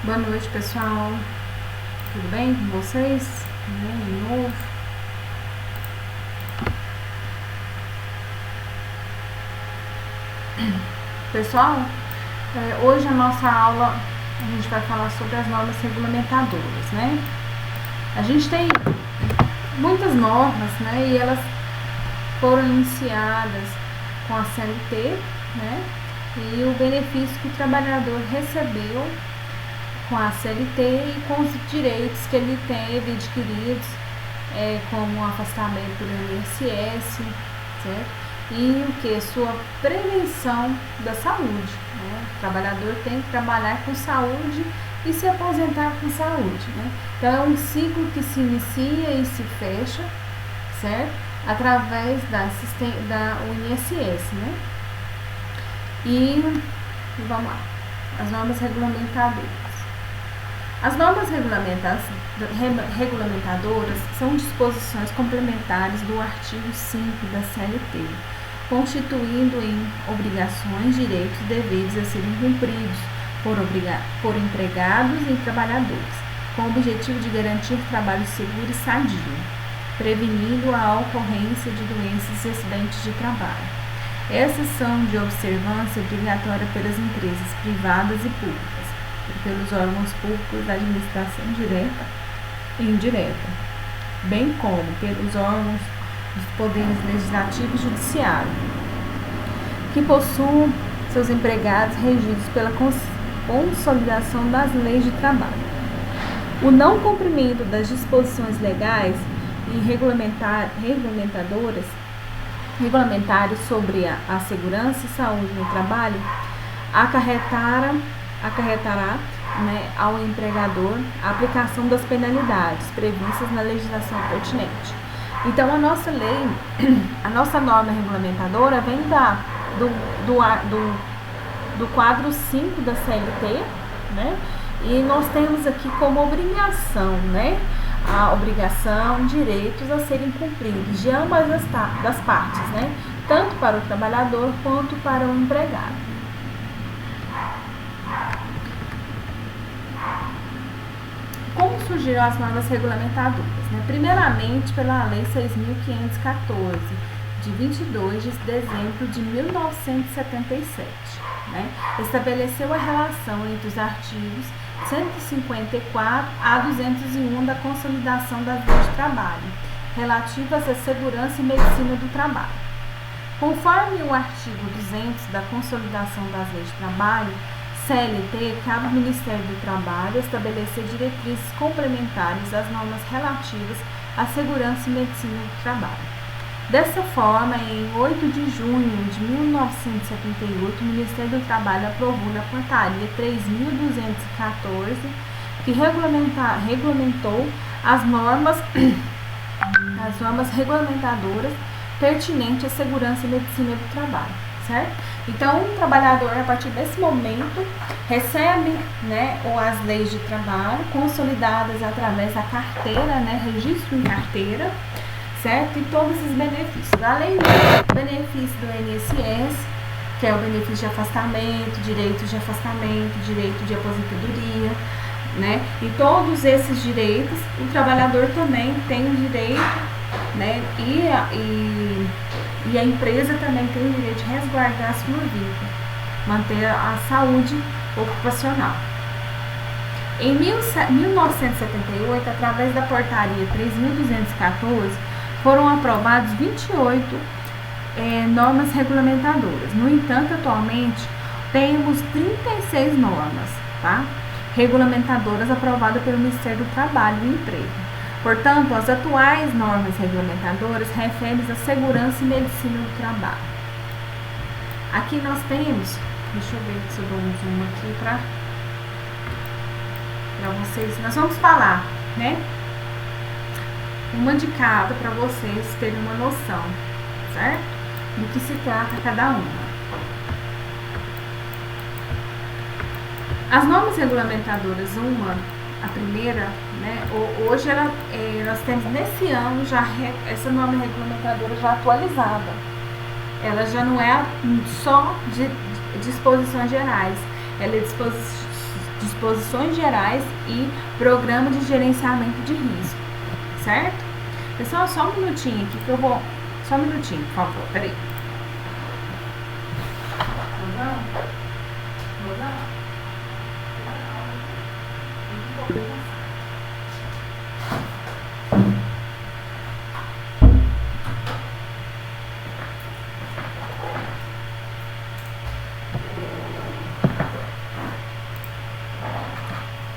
Boa noite, pessoal. Tudo bem com vocês? De novo. Pessoal, hoje a nossa aula, a gente vai falar sobre as normas regulamentadoras, né? A gente tem muitas normas, né? E elas foram iniciadas com a CLT, né? E o benefício que o trabalhador recebeu com a CLT e com os direitos que ele teve adquiridos, como o afastamento do INSS, certo? E o que? Sua prevenção da saúde, né? O trabalhador tem que trabalhar com saúde e se aposentar com saúde, né? Então é um ciclo que se inicia e se fecha, certo? Através da INSS, né? E vamos lá, as normas regulamentadoras. As normas regulamentadoras são disposições complementares do artigo 5 da CLT, constituindo em obrigações, direitos e deveres a serem cumpridos por empregados e trabalhadores, com o objetivo de garantir trabalho seguro e sadio, prevenindo a ocorrência de doenças e acidentes de trabalho. Essas são de observância obrigatória pelas empresas privadas e públicas, pelos órgãos públicos da administração direta e indireta, bem como pelos órgãos dos poderes legislativo e judiciário, que possuam seus empregados regidos pela consolidação das leis de trabalho. O não cumprimento das disposições legais e regulamentares sobre a segurança e saúde no trabalho acarretará, ao empregador a aplicação das penalidades previstas na legislação pertinente. Então, a nossa lei, a nossa norma regulamentadora vem do quadro 5 da CLT, né? E nós temos aqui como obrigação, né? A obrigação, direitos a serem cumpridos de ambas das partes, né? Tanto para o trabalhador quanto para o empregado. Como surgiram as normas regulamentadoras? Né? Primeiramente, pela Lei 6.514, de 22 de dezembro de 1977, né? Estabeleceu a relação entre os artigos 154 a 201 da Consolidação das Leis de Trabalho, relativas à segurança e medicina do trabalho. Conforme o artigo 200 da Consolidação das Leis de Trabalho, CLT, cabe ao Ministério do Trabalho estabelecer diretrizes complementares às normas relativas à segurança e medicina do trabalho. Dessa forma, em 8 de junho de 1978, o Ministério do Trabalho aprovou na Portaria 3.214, que regulamentou as normas regulamentadoras pertinentes à segurança e medicina do trabalho, certo? Então, o trabalhador, a partir desse momento, recebe, né, as leis de trabalho consolidadas através da carteira, né, registro em carteira, certo? E todos esses benefícios. Além do benefício do INSS, que é o benefício de afastamento, direito de afastamento, direito de aposentadoria, né? E todos esses direitos, o trabalhador também tem o direito, né? E a empresa também tem o direito de resguardar a sua vida, manter a saúde ocupacional. Em 1978, através da Portaria 3.214, foram aprovadas 28 normas regulamentadoras. No entanto, atualmente, temos 36 normas, tá? Regulamentadoras aprovadas pelo Ministério do Trabalho e Emprego. Portanto, as atuais normas regulamentadoras referem-se à segurança e medicina do trabalho. Aqui nós temos, deixa eu ver se eu dou um zoom aqui para vocês. Nós vamos falar, né? Uma de cada para vocês terem uma noção, certo? Do que se trata cada uma. As normas regulamentadoras, a primeira, né? Hoje nós temos nesse ano já essa norma regulamentadora já atualizada. Ela já não é só de disposições gerais, ela é disposições gerais e programa de gerenciamento de risco, certo? Pessoal, só um minutinho aqui que eu vou... Só um minutinho, por favor, peraí.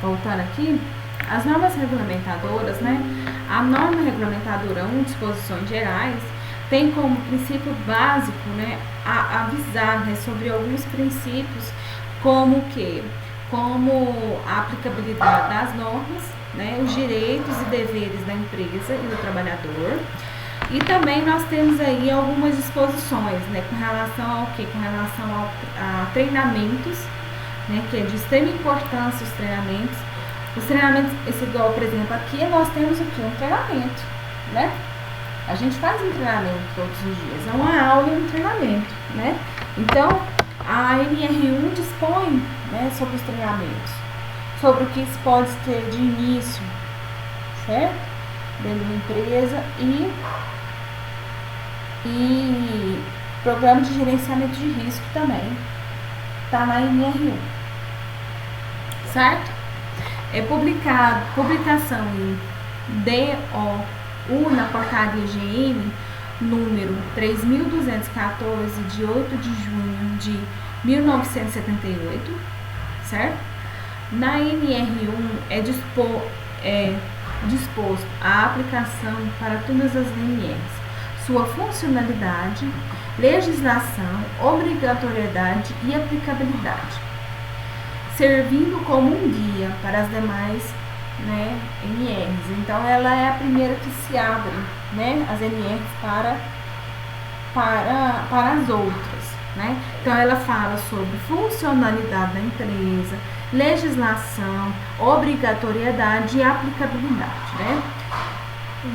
Voltando aqui, as normas regulamentadoras, né? A norma regulamentadora 1, disposições gerais, tem como princípio básico, né, avisar, né, sobre alguns princípios, como a aplicabilidade das normas, né, os direitos e deveres da empresa e do trabalhador. E também nós temos aí algumas disposições, né, com relação ao quê? Com relação a treinamentos, né, que é de extrema importância os treinamentos. Os treinamentos, esse igual, por exemplo, aqui nós temos o quê? Um treinamento, né? A gente faz um treinamento todos os dias, é uma aula e um treinamento, né? Então, a NR1 dispõe, né, sobre os treinamentos, sobre o que se pode ter de início, certo? Dentro da empresa e programa de gerenciamento de risco também, tá na NR1, certo? É publicação em DOU na portaria GM número 3.214 de 8 de junho de 1978, certo? Na NR1 é disposto a aplicação para todas as NRs, sua funcionalidade, legislação, obrigatoriedade e aplicabilidade, servindo como um guia para as demais, né, NRs. Então, ela é a primeira que se abre, né, as NRs para as outras, né? Então, ela fala sobre funcionalidade da empresa, legislação, obrigatoriedade e aplicabilidade, né?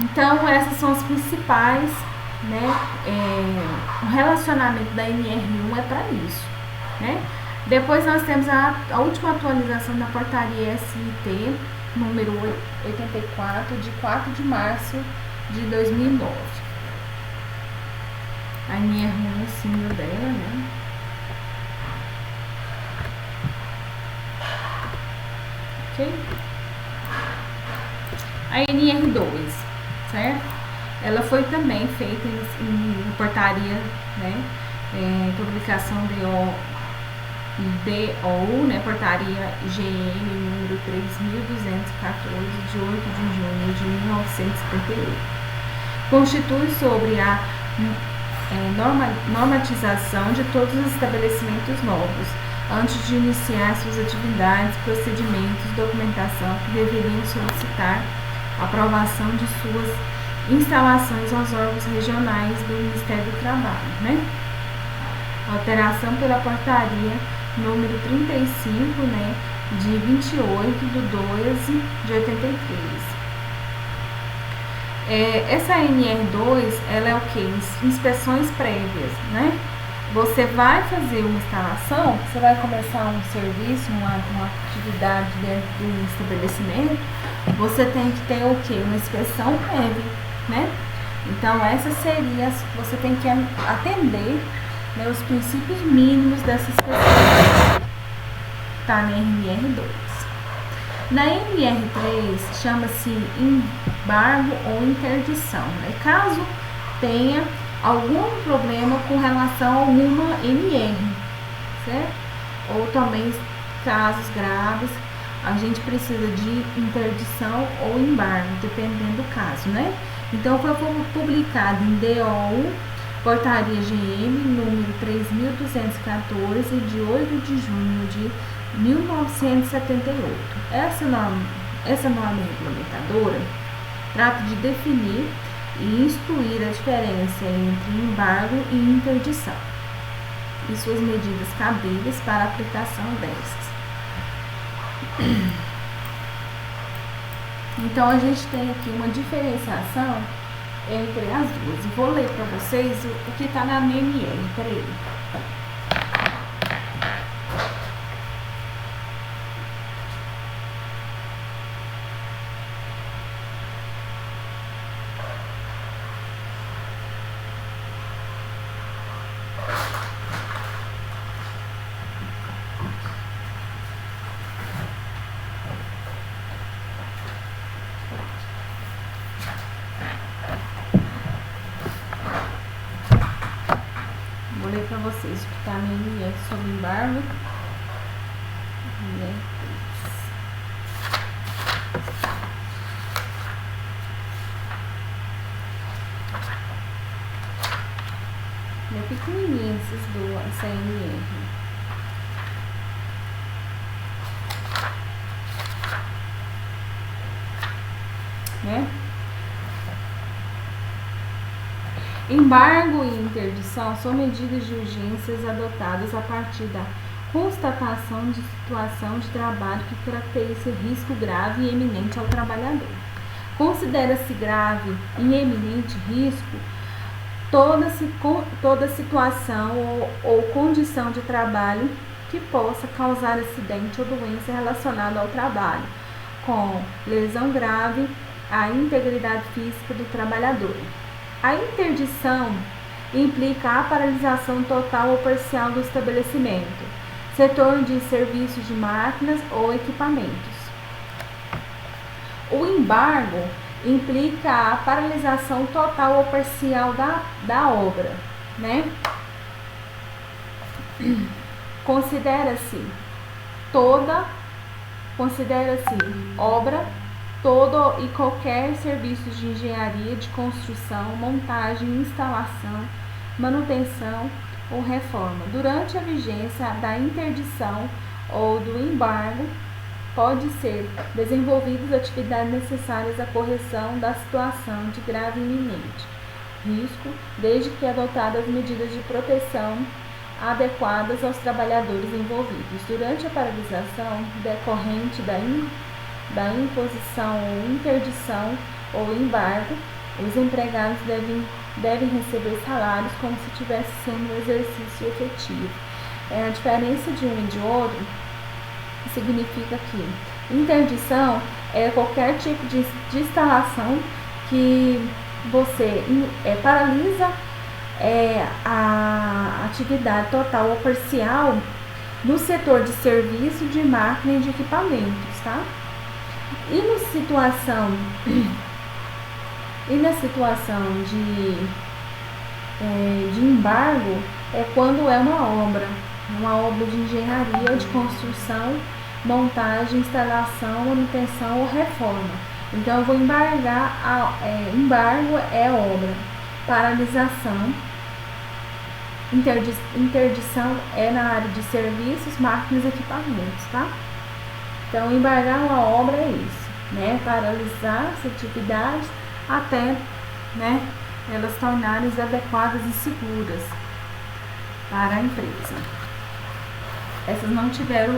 Então, essas são as principais, né? O relacionamento da NR1 é para isso, né? Depois nós temos a última atualização da portaria SIT número 84 de 4 de março de 2009. A NR1 é o símbolo dela, né? Ok? A NR2, certo? Ela foi também feita em portaria, né? Publicação DOU, né, portaria GM número 3.214 de 8 de junho de 1978. Constitui sobre a normatização de todos os estabelecimentos novos, antes de iniciar suas atividades, procedimentos, documentação que deveriam solicitar aprovação de suas instalações aos órgãos regionais do Ministério do Trabalho, né? Alteração pela portaria número 35, né, de 28/12 de 83. Essa NR2, ela é o que? Inspeções prévias, né? Você vai fazer uma instalação, você vai começar um serviço, uma atividade dentro do estabelecimento, você tem que ter o que? Uma inspeção prévia, né? Então, essa seria, você tem que atender, né, os princípios mínimos dessa inspeção. Tá na NR2. Na NR3, chama-se embargo ou interdição, né? Caso tenha algum problema com relação a alguma NR, certo? Ou também casos graves, a gente precisa de interdição ou embargo, dependendo do caso, né? Então, foi publicado em DOU, portaria GM, número 3.214, de 8 de junho de 1978. Essa norma regulamentadora trata de definir e instruir a diferença entre embargo e interdição e suas medidas cabíveis para a aplicação destas. Então, a gente tem aqui uma diferenciação entre as duas. Eu vou ler para vocês o que está na NR. Peraí. vocês o que está no INF sobre embargo. É pequenininho esses do CNR. Né? Embargo e interdição são medidas de urgências adotadas a partir da constatação de situação de trabalho que caracteriza risco grave e eminente ao trabalhador. Considera-se grave e eminente risco toda situação ou condição de trabalho que possa causar acidente ou doença relacionada ao trabalho, com lesão grave à integridade física do trabalhador. A interdição implica a paralisação total ou parcial do estabelecimento, setor de serviços de máquinas ou equipamentos. O embargo implica a paralisação total ou parcial da obra, né? Considera-se obra, todo e qualquer serviço de engenharia, de construção, montagem, instalação, manutenção ou reforma. Durante a vigência da interdição ou do embargo, pode ser desenvolvidas atividades necessárias à correção da situação de grave e iminente risco, desde que adotadas medidas de proteção adequadas aos trabalhadores envolvidos. Durante a paralisação decorrente da imposição ou interdição ou embargo, os empregados devem receber salários como se estivesse sendo um exercício efetivo. A diferença de um e de outro significa que interdição é qualquer tipo de instalação que você paralisa a atividade total ou parcial no setor de serviço, de máquina e de equipamentos, tá? E na situação de embargo é quando é uma obra de engenharia, de construção, montagem, instalação, manutenção ou reforma. Então eu vou embargar, embargo é obra, paralisação, interdição é na área de serviços, máquinas e equipamentos, tá? Então embargar uma obra é isso, né? Paralisar as atividades até, né, elas tornarem adequadas e seguras para a empresa. Essas não tiveram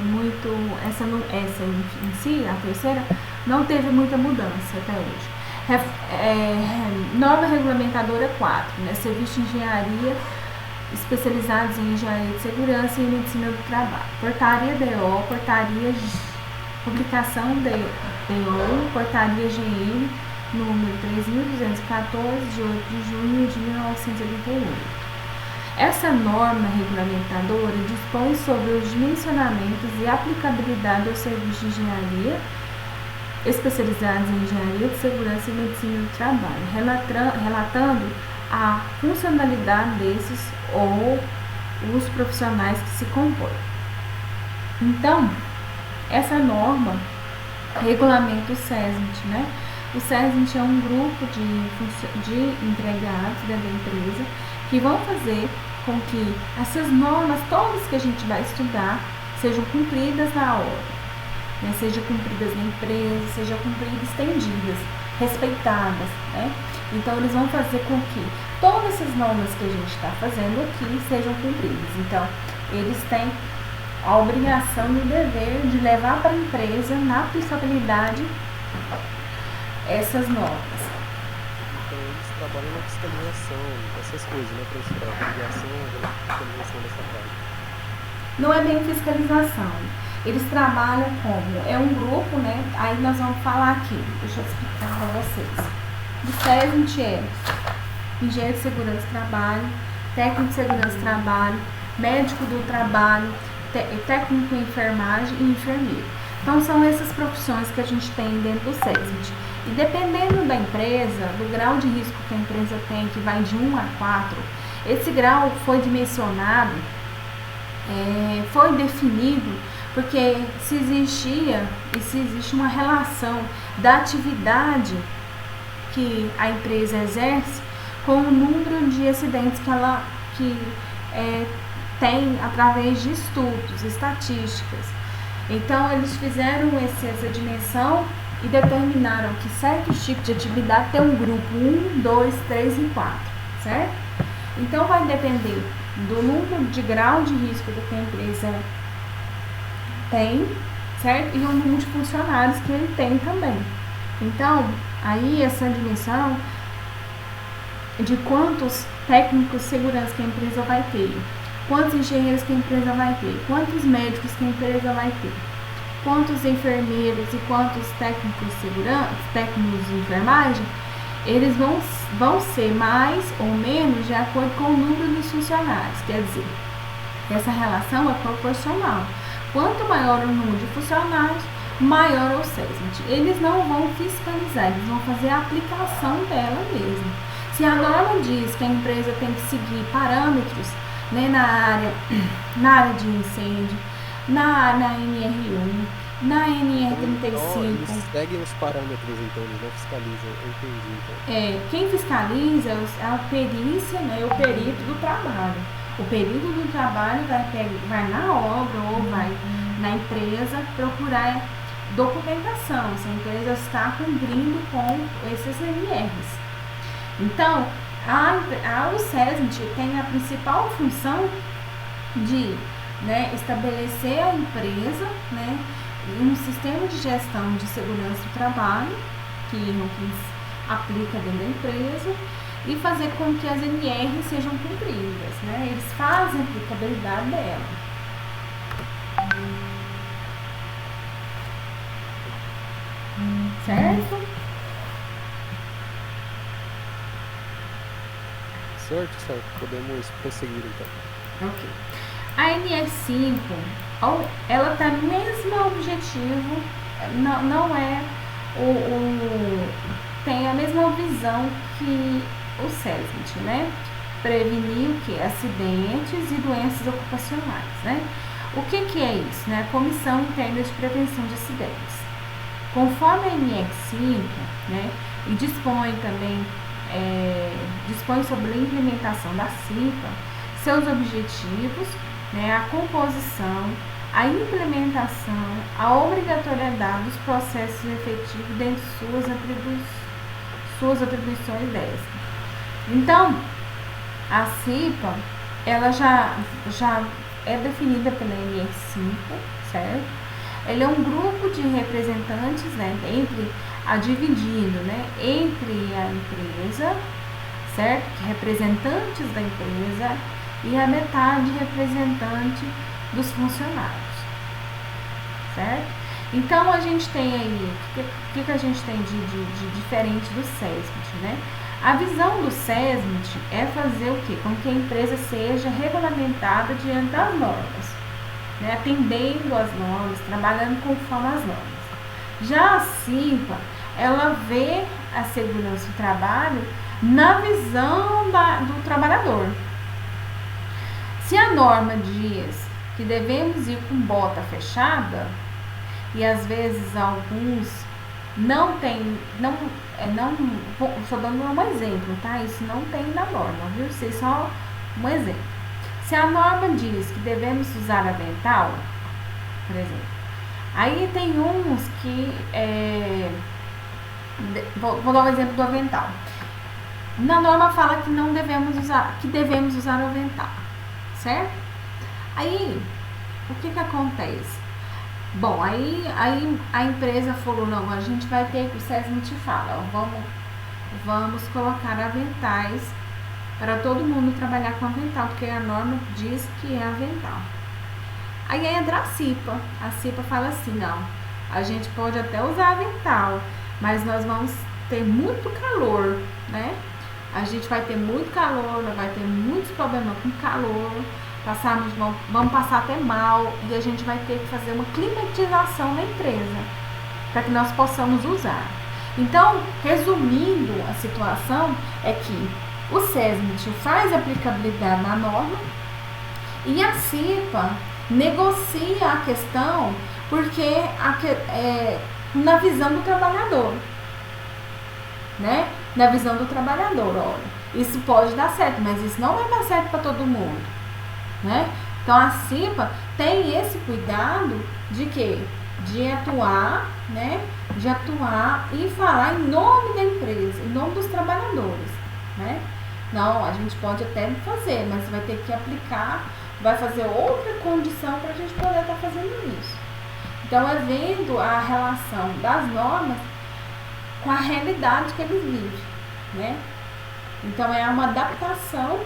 muito, essa em si, a terceira, não teve muita mudança até hoje. Nova regulamentadora 4, né, serviço de engenharia especializados em engenharia de segurança e medicina do trabalho. Portaria DO, publicação DO, portaria GN, número 3.214, de 8 de junho de 1988. Essa norma regulamentadora dispõe sobre os dimensionamentos e aplicabilidade aos serviços de engenharia especializados em engenharia de segurança e medicina do trabalho, relatando a funcionalidade desses ou os profissionais que se compõem. Então, essa norma regulamenta o SESMIT, né? O SESMIT é um grupo de empregados dentro da empresa que vão fazer com que essas normas todas que a gente vai estudar sejam cumpridas na obra, né? Sejam cumpridas na empresa, sejam cumpridas, estendidas, respeitadas, né? Então eles vão fazer com que todas essas normas que a gente está fazendo aqui sejam cumpridas. Então eles têm a obrigação e o dever de levar para a empresa na aplicabilidade essas normas. Então eles trabalham na fiscalização dessas coisas, né, professora? A obrigação da fiscalização dessa parte. Não é bem fiscalização. Eles trabalham como? É um grupo, né? Aí nós vamos falar aqui. Deixa eu explicar para vocês. O SESMIT é engenheiro de segurança do trabalho, técnico de segurança do trabalho, médico do trabalho, técnico em enfermagem e enfermeiro. Então são essas profissões que a gente tem dentro do SESMIT. E dependendo da empresa, do grau de risco que a empresa tem, que vai de 1 a 4, esse grau foi dimensionado, foi definido, porque se existia e se existe uma relação da atividade que a empresa exerce com o número de acidentes que ela tem através de estudos, estatísticas. Então, eles fizeram essa dimensão e determinaram que certos tipos de atividade tem um grupo 1, 2, 3 e 4, certo? Então, vai depender do número de grau de risco que a empresa tem, certo? E o número de funcionários que ele tem também. Então, aí essa dimensão de quantos técnicos de segurança que a empresa vai ter, quantos engenheiros que a empresa vai ter, quantos médicos que a empresa vai ter, quantos enfermeiros e quantos técnicos de segurança, técnicos de enfermagem, eles vão ser mais ou menos de acordo com o número dos funcionários. Quer dizer, essa relação é proporcional. Quanto maior o número de funcionários, maior o SESMIT. Eles não vão fiscalizar, eles vão fazer a aplicação dela mesmo. Se a norma diz que a empresa tem que seguir parâmetros, né, na área de incêndio, na NR1, na NR35. Eles seguem os parâmetros, então, eles não fiscalizam, eu entendi. Então. Quem fiscaliza é a perícia, né, o perito do trabalho. O perito do trabalho vai na obra ou vai na empresa procurar documentação, se a empresa está cumprindo com esses NRs. Então, o SESMIT tem a principal função de, né, estabelecer a empresa, né, um sistema de gestão de segurança do trabalho que aplica dentro da empresa e fazer com que as NRs sejam cumpridas, né? Eles fazem a aplicabilidade dela. Certo? Certo. Podemos prosseguir, então. Ok. A NR5, ela tem o mesmo objetivo, não é tem a mesma visão que o SESMIT, né? Prevenir o que? Acidentes e doenças ocupacionais, né? O que é isso, né? Comissão Interna de Prevenção de Acidentes. Conforme a NR5, né? E dispõe também, dispõe sobre a implementação da CIPA, seus objetivos, né? A composição, a implementação, a obrigatoriedade dos processos efetivos dentro de suas atribuições desta. Então, a CIPA, ela já é definida pela NR5, certo? Ele é um grupo de representantes, né, dividido, né, entre a empresa, certo? Representantes da empresa e a metade representante dos funcionários, certo? Então, a gente tem aí, o que a gente tem de diferente do SESMIT, né? A visão do SESMIT é fazer o quê? Com que a empresa seja regulamentada diante das normas, né? Atendendo às normas, trabalhando conforme as normas. Já a CIPA, ela vê a segurança do trabalho na visão do trabalhador. Se a norma diz que devemos ir com bota fechada, e às vezes alguns não tem, estou dando um exemplo, tá? Isso não tem na norma, viu? Isso é só um exemplo. Se a norma diz que devemos usar avental, por exemplo, aí tem uns que, vou dar um exemplo do avental. Na norma fala que não devemos usar, que devemos usar o avental, certo? Aí, o que acontece? Bom, aí a empresa falou, não, a gente vai ter, o SESMIT fala, ó, vamos colocar aventais para todo mundo trabalhar com avental, porque a norma diz que é avental. Aí entra a CIPA fala assim, não, a gente pode até usar avental, mas nós vamos ter muito calor, né? A gente vai ter muito calor, vai ter muitos problemas com calor, vamos passar até mal e a gente vai ter que fazer uma climatização na empresa para que nós possamos usar. Então, resumindo a situação, é que o SESMIT faz aplicabilidade na norma e a CIPA negocia a questão porque na visão do trabalhador, né? Na visão do trabalhador, olha, isso pode dar certo, mas isso não vai dar certo para todo mundo, né? Então a CIPA tem esse cuidado de quê? De atuar, né? De atuar e falar em nome da empresa, em nome dos trabalhadores, né? Não, a gente pode até fazer, mas vai ter que aplicar, vai fazer outra condição para a gente poder estar fazendo isso. Então é vendo a relação das normas com a realidade que eles vivem, né? Então é uma adaptação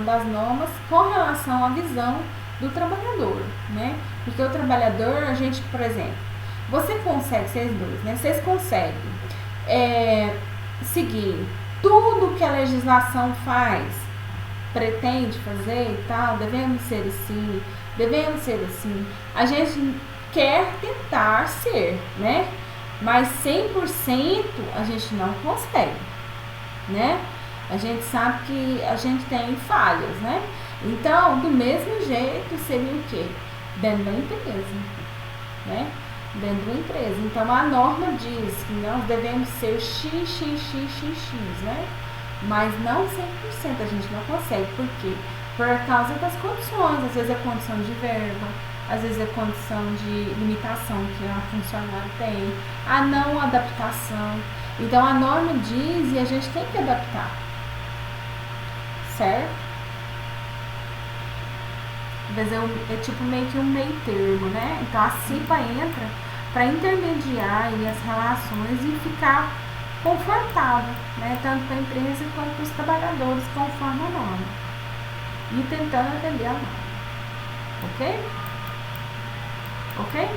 das normas com relação à visão do trabalhador, né? Porque o trabalhador, a gente, por exemplo, você consegue, vocês dois, né? Vocês conseguem seguir tudo que a legislação faz, pretende fazer e tal, devemos ser assim. A gente quer tentar ser, né? Mas 100% a gente não consegue, né? A gente sabe que a gente tem falhas, né? Então, do mesmo jeito, seria o quê? Dentro da empresa, né? Dentro da empresa. Então, a norma diz que nós devemos ser x, né? Mas não 100% a gente não consegue. Por quê? Por causa das condições. Às vezes é condição de verba, às vezes é condição de limitação que a funcionária tem, a não adaptação. Então, a norma diz e a gente tem que adaptar. Certo? Às vezes é tipo meio que um meio termo, né? Então a CIPA entra para intermediar aí as relações e ficar confortável, né? Tanto para a empresa quanto para os trabalhadores, conforme a norma. E tentando atender a norma. Ok? Ok?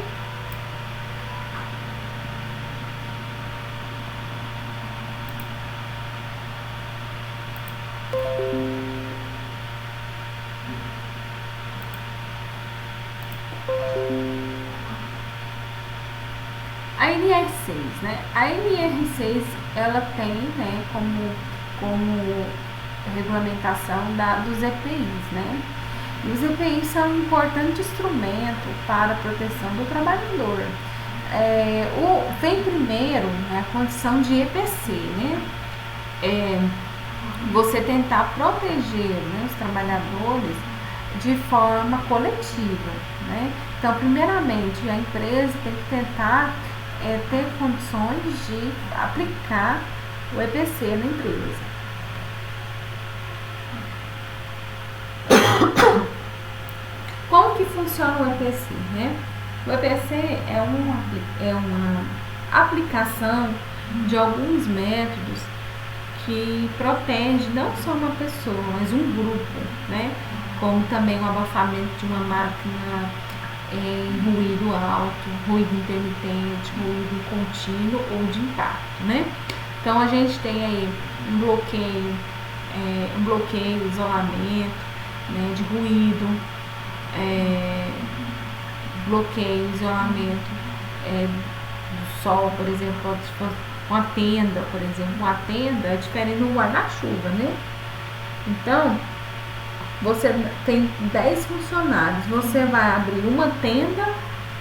A NR6, né? A NR6, ela tem, né, como regulamentação dos EPIs, né? E os EPIs são um importante instrumento para a proteção do trabalhador. Vem primeiro, né, a condição de EPC, né? Você tentar proteger, né, os trabalhadores de forma coletiva, né? Então, primeiramente, a empresa tem que tentar ter condições de aplicar o EPC na empresa. Como que funciona o EPC, né? O EPC é uma aplicação de alguns métodos que protege não só uma pessoa, mas um grupo, né? Como também o abafamento de uma máquina em ruído alto, ruído intermitente, ruído contínuo ou de impacto, né? Então a gente tem aí um bloqueio, isolamento, né, de ruído, bloqueio, isolamento do sol, por exemplo, uma tenda, por exemplo. Uma tenda é diferente do guarda-chuva, né? Então, você tem 10 funcionários, você vai abrir uma tenda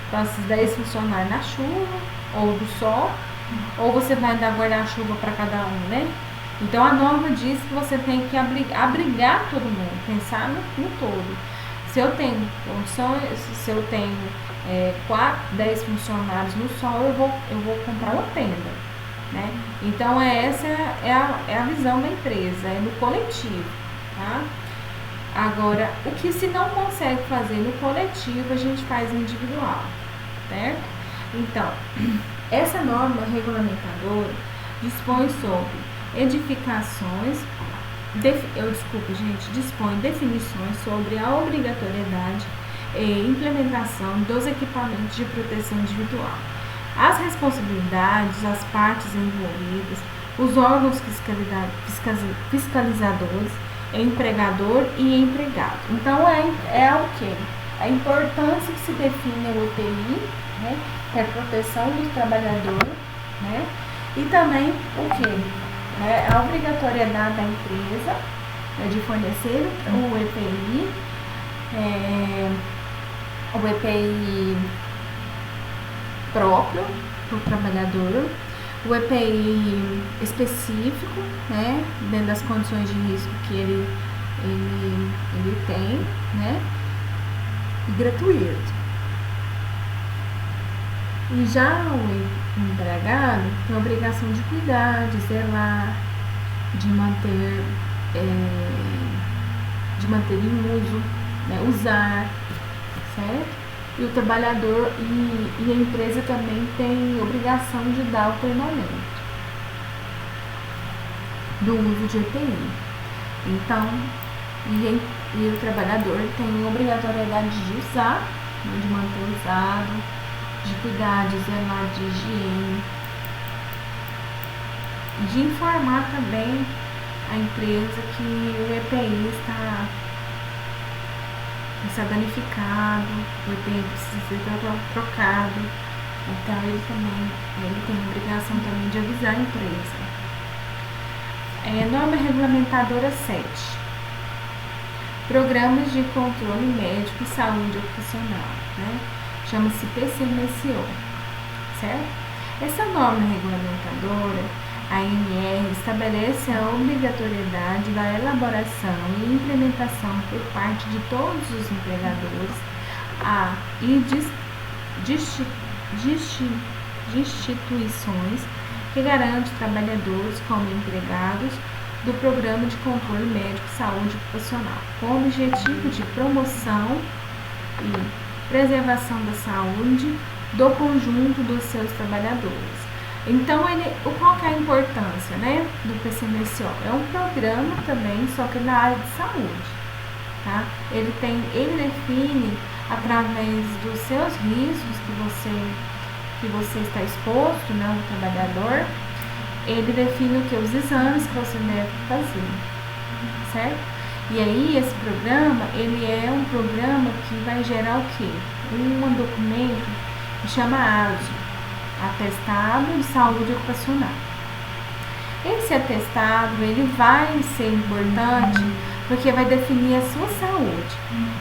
para esses 10 funcionários na chuva ou do sol, ou você vai dar guarda-chuva para cada um, né? Então a norma diz que você tem que abrigar todo mundo, pensar no todo. Se eu tenho condições, se eu tenho 10 funcionários no sol, eu vou comprar uma tenda, né? Então essa é a visão da empresa, é no coletivo, tá? Agora, o que se não consegue fazer no coletivo, a gente faz no individual, certo? Então, essa norma regulamentadora dispõe sobre edificações, dispõe definições sobre a obrigatoriedade e implementação dos equipamentos de proteção individual, as responsabilidades, as partes envolvidas, os órgãos fiscalizadores, empregador e empregado. Então é o que? A importância que se define o EPI né? Que é a proteção do trabalhador, né? E também o que? Né? A obrigatoriedade da empresa, né, de fornecer o EPI próprio para o trabalhador, o EPI específico, né, dentro das condições de risco que ele tem, né, e gratuito. E já o empregado tem a obrigação de cuidar, de zelar, de manter em uso, né, usar, certo? E o trabalhador e a empresa também tem obrigação de dar o treinamento do uso de EPI. Então, e o trabalhador tem obrigatoriedade de usar, né, de manter usado, de cuidar, de zelar, de higiene, de informar também a empresa que o EPI está danificado, o EPI precisa ser trocado. Então ele tem a obrigação também de avisar a empresa. Norma regulamentadora 7. Programas de controle médico e saúde ocupacional, né? Chama-se PCMSO, certo? Essa norma regulamentadora, a ANR, estabelece a obrigatoriedade da elaboração e implementação por parte de todos os empregadores e de instituições que garante trabalhadores como empregados do Programa de Controle Médico e Saúde Ocupacional, com o objetivo de promoção e preservação da saúde do conjunto dos seus trabalhadores. Então, qual que é a importância, né, do PCMSO? É um programa também, só que na área de saúde, tá? Ele define, através dos seus riscos que você está exposto, né, o trabalhador, ele define o que? Os exames que você deve fazer, certo? E aí, esse programa, ele é um programa que vai gerar o quê? Um documento que chama ASO, Atestado de Saúde Ocupacional. Esse atestado, ele vai ser importante porque vai definir a sua saúde,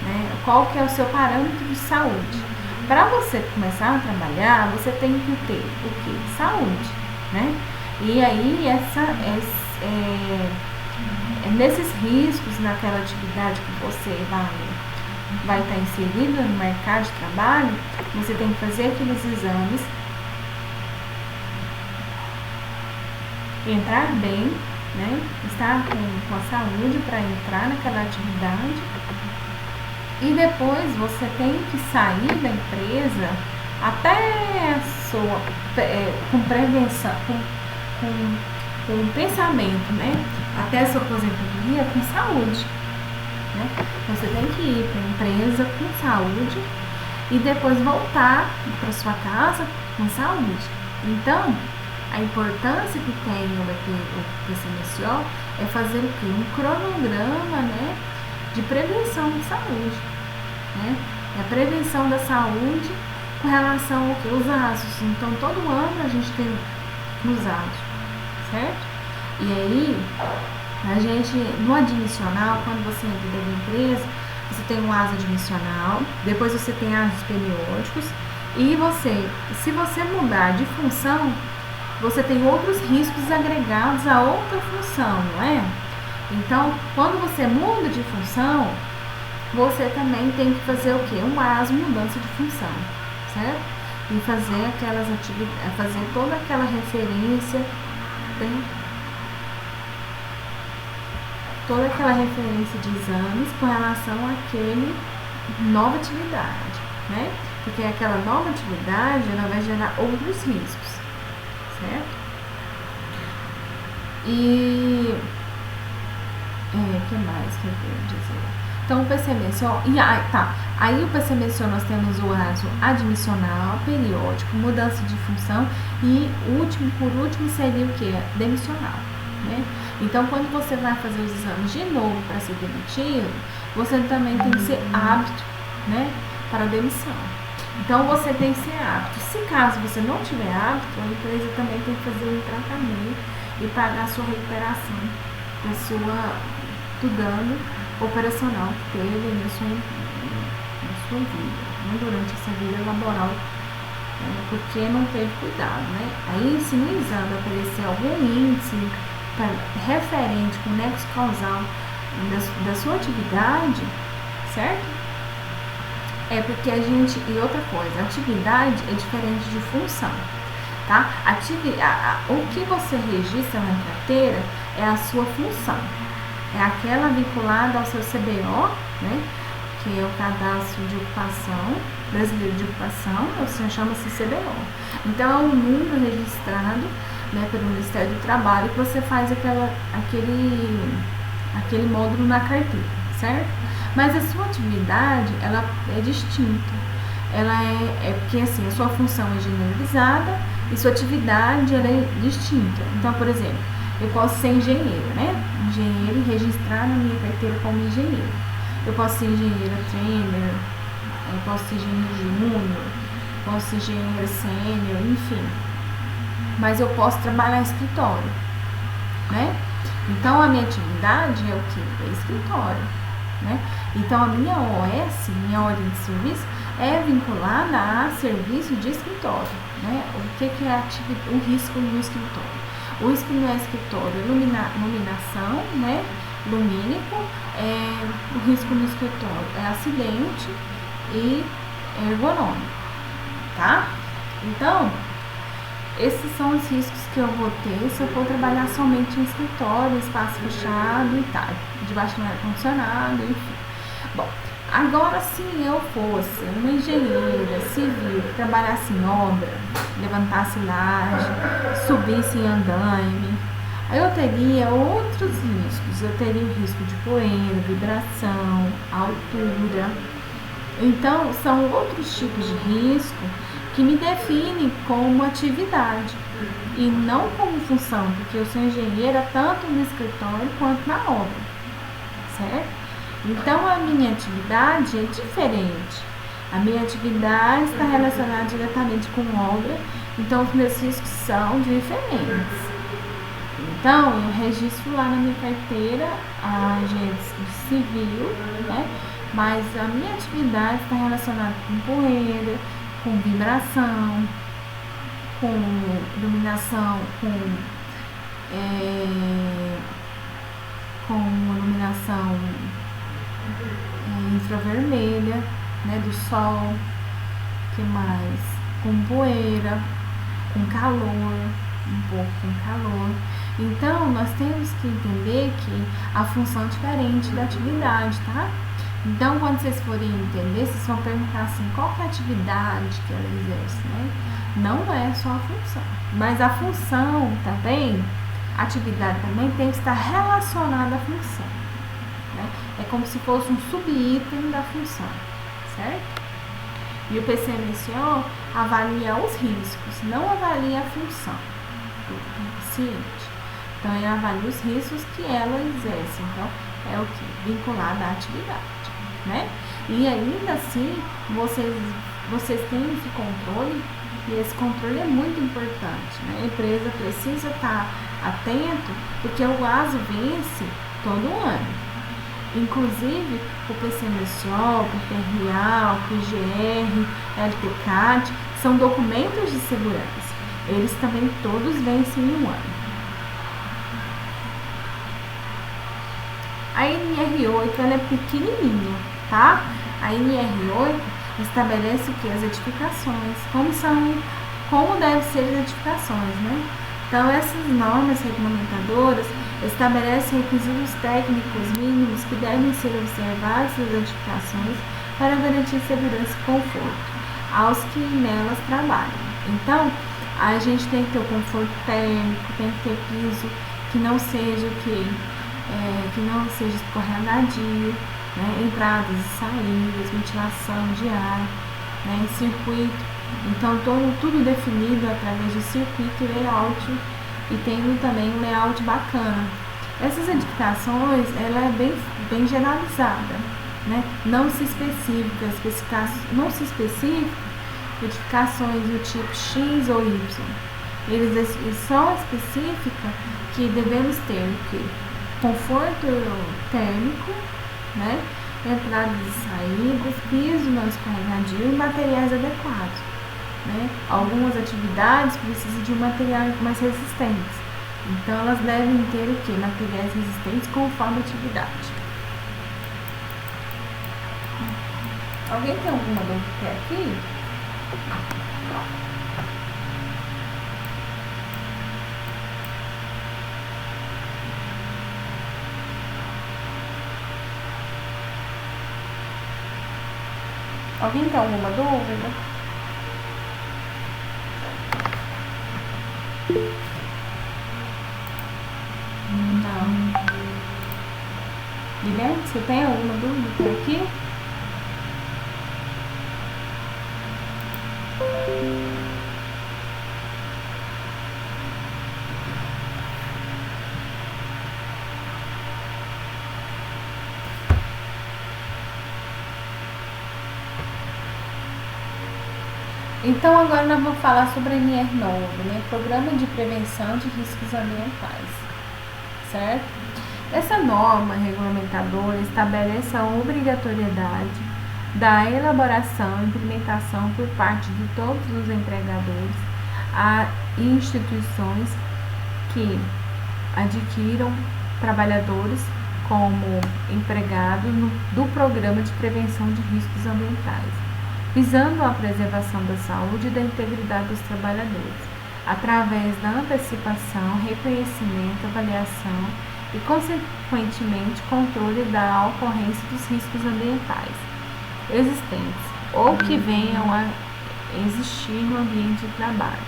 né? Qual que é o seu parâmetro de saúde. Para você começar a trabalhar, você tem que ter o quê? Saúde, né? E aí, nesses riscos, naquela atividade que você vai estar inserida no mercado de trabalho, você tem que fazer aqueles exames, entrar bem, né? Estar com a saúde para entrar naquela atividade, e depois você tem que sair da empresa até com prevenção, com pensamento, né? Até a sua aposentadoria com saúde, né? Você tem que ir para a empresa com saúde e depois voltar para sua casa com saúde. Então, a importância que tem o PCMSO é fazer o quê? Um cronograma, né, de prevenção de saúde, né? É a prevenção da saúde com relação ao quê? Os ASOS. Então, todo ano a gente tem os ASOS, certo? E aí, a gente, no admissional, quando você entra dentro da empresa, você tem um ASO admissional, depois você tem ASOS periódicos, e se você mudar de função, você tem outros riscos agregados a outra função, não é? Então, quando você muda de função, você também tem que fazer o quê? Um ASO mudança de função, certo? E fazer aquelas atividades, fazer toda aquela referência, né? Toda aquela referência de exames com relação àquele nova atividade, né? Porque aquela nova atividade, ela vai gerar outros riscos, certo? E que mais que eu quero dizer? Então, o PCMSO, aí o PCMSO nós temos o ASO admissional, periódico, mudança de função, e por último seria o que? Demissional, né? Então, quando você vai fazer os exames de novo para ser demitido, você também tem que ser apto, né, para a demissão. Então você tem que ser apto. Se caso você não tiver apto, a empresa também tem que fazer um tratamento e pagar a sua recuperação do dano operacional que teve na sua vida, né, durante essa vida laboral, porque não teve cuidado, né? Aí, se no exame aparecer algum índice referente com nexo causal da sua atividade, certo? É porque e outra coisa, atividade é diferente de função, tá? O que você registra na carteira é a sua função, é aquela vinculada ao seu CBO, né? Que é o Cadastro de Ocupação, Brasileiro de Ocupação, ou seja, chama-se CBO. Então, é um número registrado, né, pelo Ministério do Trabalho, que você faz aquele módulo na carteira, certo? Mas a sua atividade, ela é distinta. Ela porque assim, a sua função é generalizada e sua atividade, ela é distinta. Então, por exemplo, eu posso ser engenheiro, né? Engenheiro e registrar na minha carteira como engenheiro. Eu posso ser engenheira trainer, eu posso ser engenheiro júnior, posso ser engenheiro sênior, enfim. Mas eu posso trabalhar em escritório, né? Então, a minha atividade é o quê? É escritório, né? Então, a minha OS, minha ordem de serviço, é vinculada a serviço de escritório, né? O que é o risco no escritório? O risco no escritório é iluminação, né? Lumínico, o risco no escritório é acidente e ergonômico, tá? Então, esses são os riscos que eu vou ter se eu for trabalhar somente em escritório, espaço fechado e tal, debaixo do ar-condicionado, enfim. Bom, agora se eu fosse uma engenheira civil que trabalhasse em obra, levantasse laje, subisse em andaime, aí eu teria outros riscos. Eu teria o risco de poeira, vibração, altura. Então, são outros tipos de risco que me definem como atividade e não como função, porque eu sou engenheira tanto no escritório quanto na obra, certo? Então, a minha atividade é diferente. A minha atividade está relacionada diretamente com obra, então os meus riscos são diferentes. Então, eu registro lá na minha carteira a agente civil, né? Mas a minha atividade está relacionada com poeira, com vibração, com iluminação, com iluminação infravermelha, né, do sol, que mais? Com poeira, com calor, um pouco com calor. Então, nós temos que entender que a função é diferente da atividade, tá? Então, quando vocês forem entender, vocês vão perguntar assim, qual que é a atividade que ela exerce, né? Não é só a função, mas a função também, a atividade também tem que estar relacionada à função, né? É como se fosse um subitem da função, certo? E o PCMSO avalia os riscos, não avalia a função do paciente. Então, ele avalia os riscos que ela exerce. Então, é o que? Vinculado à atividade, né? E ainda assim, vocês têm esse controle, e esse controle é muito importante, né? A empresa precisa estar atento, porque o ASO vence todo ano. Inclusive, o PCMSO, o PRA, o PGR, LTCAT, são documentos de segurança. Eles também todos vencem em um ano. A NR8 ela é pequenininha, tá? A NR8 estabelece o que? As edificações, como devem ser as edificações, né? Então, essas normas regulamentadoras estabelecem requisitos técnicos mínimos que devem ser observados nas edificações para garantir segurança e conforto aos que nelas trabalham. Então, a gente tem que ter o conforto térmico, tem que ter piso que não seja escorregadio, né? Entradas e saídas, ventilação de ar, né? Circuito. Então, tudo definido através de circuito e layout, e tem também um layout bacana. Essas edificações, ela é bem generalizada, né? Não se especifica, não se especifica edificações do tipo X ou Y. Eles são específicas que devemos ter o quê? Conforto térmico, né? Entradas e saídas, piso não escorregadio e materiais adequados, né? Algumas atividades precisam de materiais mais resistentes, então elas devem ter o quê? Materiais resistentes conforme a atividade. Alguém tem alguma dúvida até aqui? Alguém tem alguma dúvida? Não. Guilherme, você tem alguma dúvida por aqui? Então agora nós vamos falar sobre a NR9, né? Programa de Prevenção de Riscos Ambientais, certo? Essa norma regulamentadora estabelece a obrigatoriedade da elaboração e implementação por parte de todos os empregadores e instituições que adquiram trabalhadores como empregados do Programa de Prevenção de Riscos Ambientais, visando a preservação da saúde e da integridade dos trabalhadores, através da antecipação, reconhecimento, avaliação e, consequentemente, controle da ocorrência dos riscos ambientais existentes ou que venham a existir no ambiente de trabalho,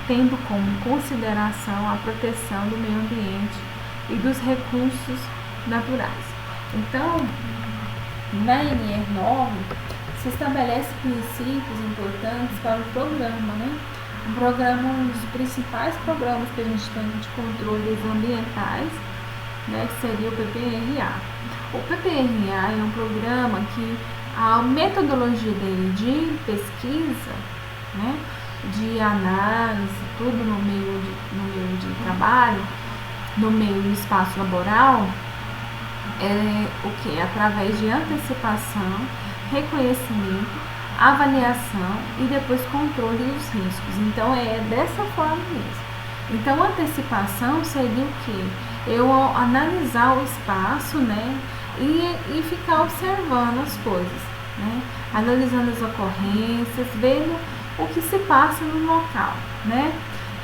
tendo como consideração a proteção do meio ambiente e dos recursos naturais. Então, na NR9, se estabelece princípios importantes para o programa, né? Um programa, um dos principais programas que a gente tem de controles ambientais, né, que seria o PPRA. O PPRA é um programa que a metodologia dele de pesquisa, né, de análise, tudo no meio de trabalho, no meio do espaço laboral, é o que? Através de antecipação, reconhecimento, avaliação e depois controle dos riscos. Então é dessa forma mesmo. Então antecipação seria o que? Eu analisar o espaço, né, e ficar observando as coisas, né, analisando as ocorrências, vendo o que se passa no local, né.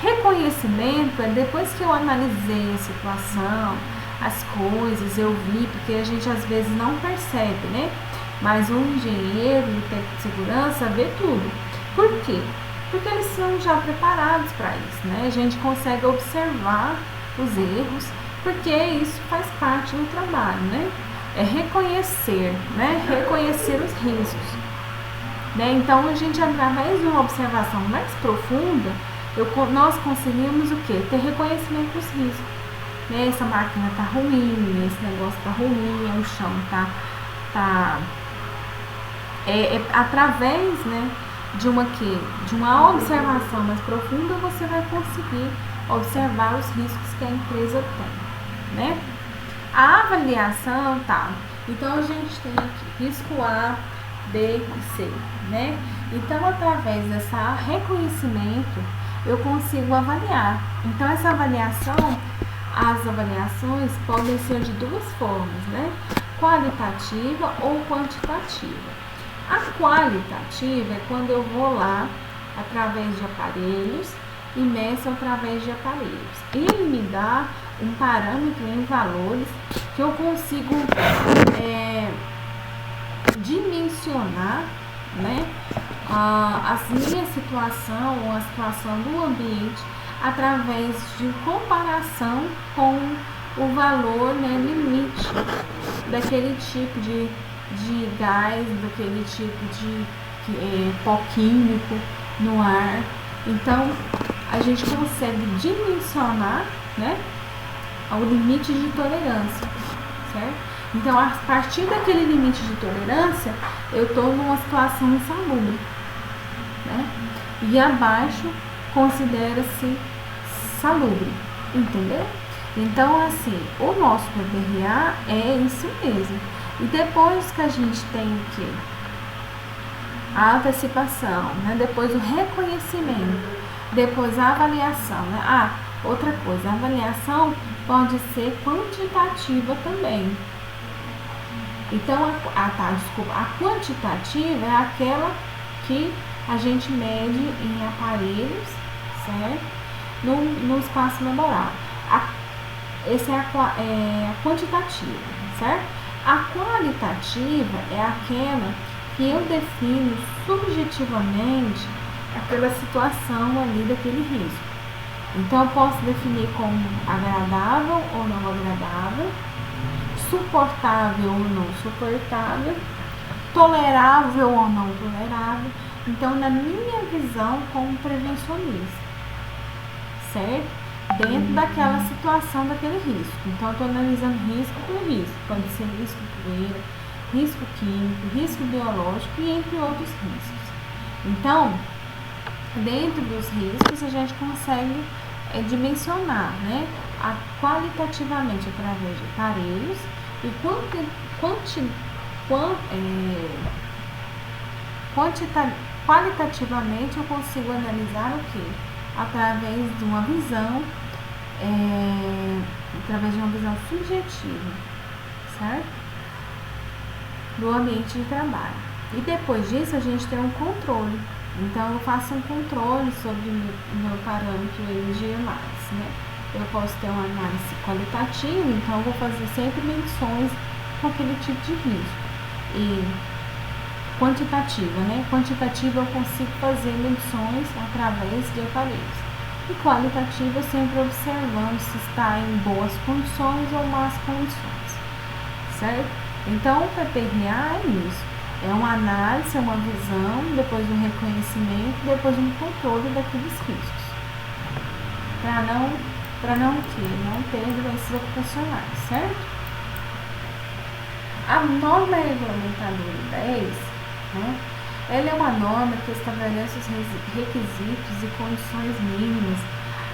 Reconhecimento é depois que eu analisei a situação, as coisas, eu vi, porque a gente às vezes não percebe, né? Mas o engenheiro e o técnico de segurança vê tudo. Por quê? Porque eles são já preparados para isso, né? A gente consegue observar os erros, porque isso faz parte do trabalho, né? É reconhecer, né? Reconhecer os riscos, né? Então, a gente, através de uma observação mais profunda, nós conseguimos o quê? Ter reconhecimento dos riscos. Né? Essa máquina tá ruim, esse negócio tá ruim, o chão tá através, né, de uma observação mais profunda, você vai conseguir observar os riscos que a empresa tem, né? A avaliação, tá? Então a gente tem aqui risco A, B e C, né? Então, através desse reconhecimento, eu consigo avaliar. Então, as avaliações podem ser de duas formas, né? Qualitativa ou quantitativa. A qualitativa é quando eu vou lá através de aparelhos e meço através de aparelhos. E ele me dá um parâmetro em valores que eu consigo dimensionar, né, a minha situação ou a situação do ambiente através de comparação com o valor, né, limite daquele tipo de gás, daquele tipo de pó químico no ar. Então, a gente consegue dimensionar, né, o limite de tolerância, certo? Então, a partir daquele limite de tolerância, eu estou numa situação insalubre, né? E abaixo considera-se salubre, entendeu? Então, assim, o nosso PPRA é isso mesmo. E depois que a gente tem o quê? A antecipação, né? Depois o reconhecimento, depois a avaliação, né? Outra coisa, a avaliação pode ser quantitativa também. Então, a quantitativa é aquela que a gente mede em aparelhos, certo? No espaço laboral. Essa é a quantitativa, certo? A qualitativa é aquela que eu defino subjetivamente aquela situação ali daquele risco. Então, eu posso definir como agradável ou não agradável, suportável ou não suportável, tolerável ou não tolerável. Então, na minha visão, como prevencionista, certo? Dentro daquela situação, daquele risco. Então, eu estou analisando risco por risco. Pode ser risco poeira, risco químico, risco biológico e entre outros riscos. Então, dentro dos riscos, a gente consegue dimensionar, né? Qualitativamente através de aparelhos e qualitativamente eu consigo analisar o quê? Através de uma visão subjetiva, certo? Do ambiente de trabalho. E depois disso a gente tem um controle. Então eu faço um controle sobre o meu parâmetro EGE+, né? Eu posso ter uma análise qualitativa, então eu vou fazer sempre medições com aquele tipo de risco. E quantitativa, né? Quantitativa eu consigo fazer medições através de aparelhos. E qualitativa sempre observando se está em boas condições ou más condições, certo? Então o PPRA é isso. É uma análise, é uma visão, depois um reconhecimento, depois um controle daqueles riscos. Para não ter doenças ocupacionais, certo? A norma regulamentadora 10, né? Ela é uma norma que estabelece os requisitos e condições mínimas,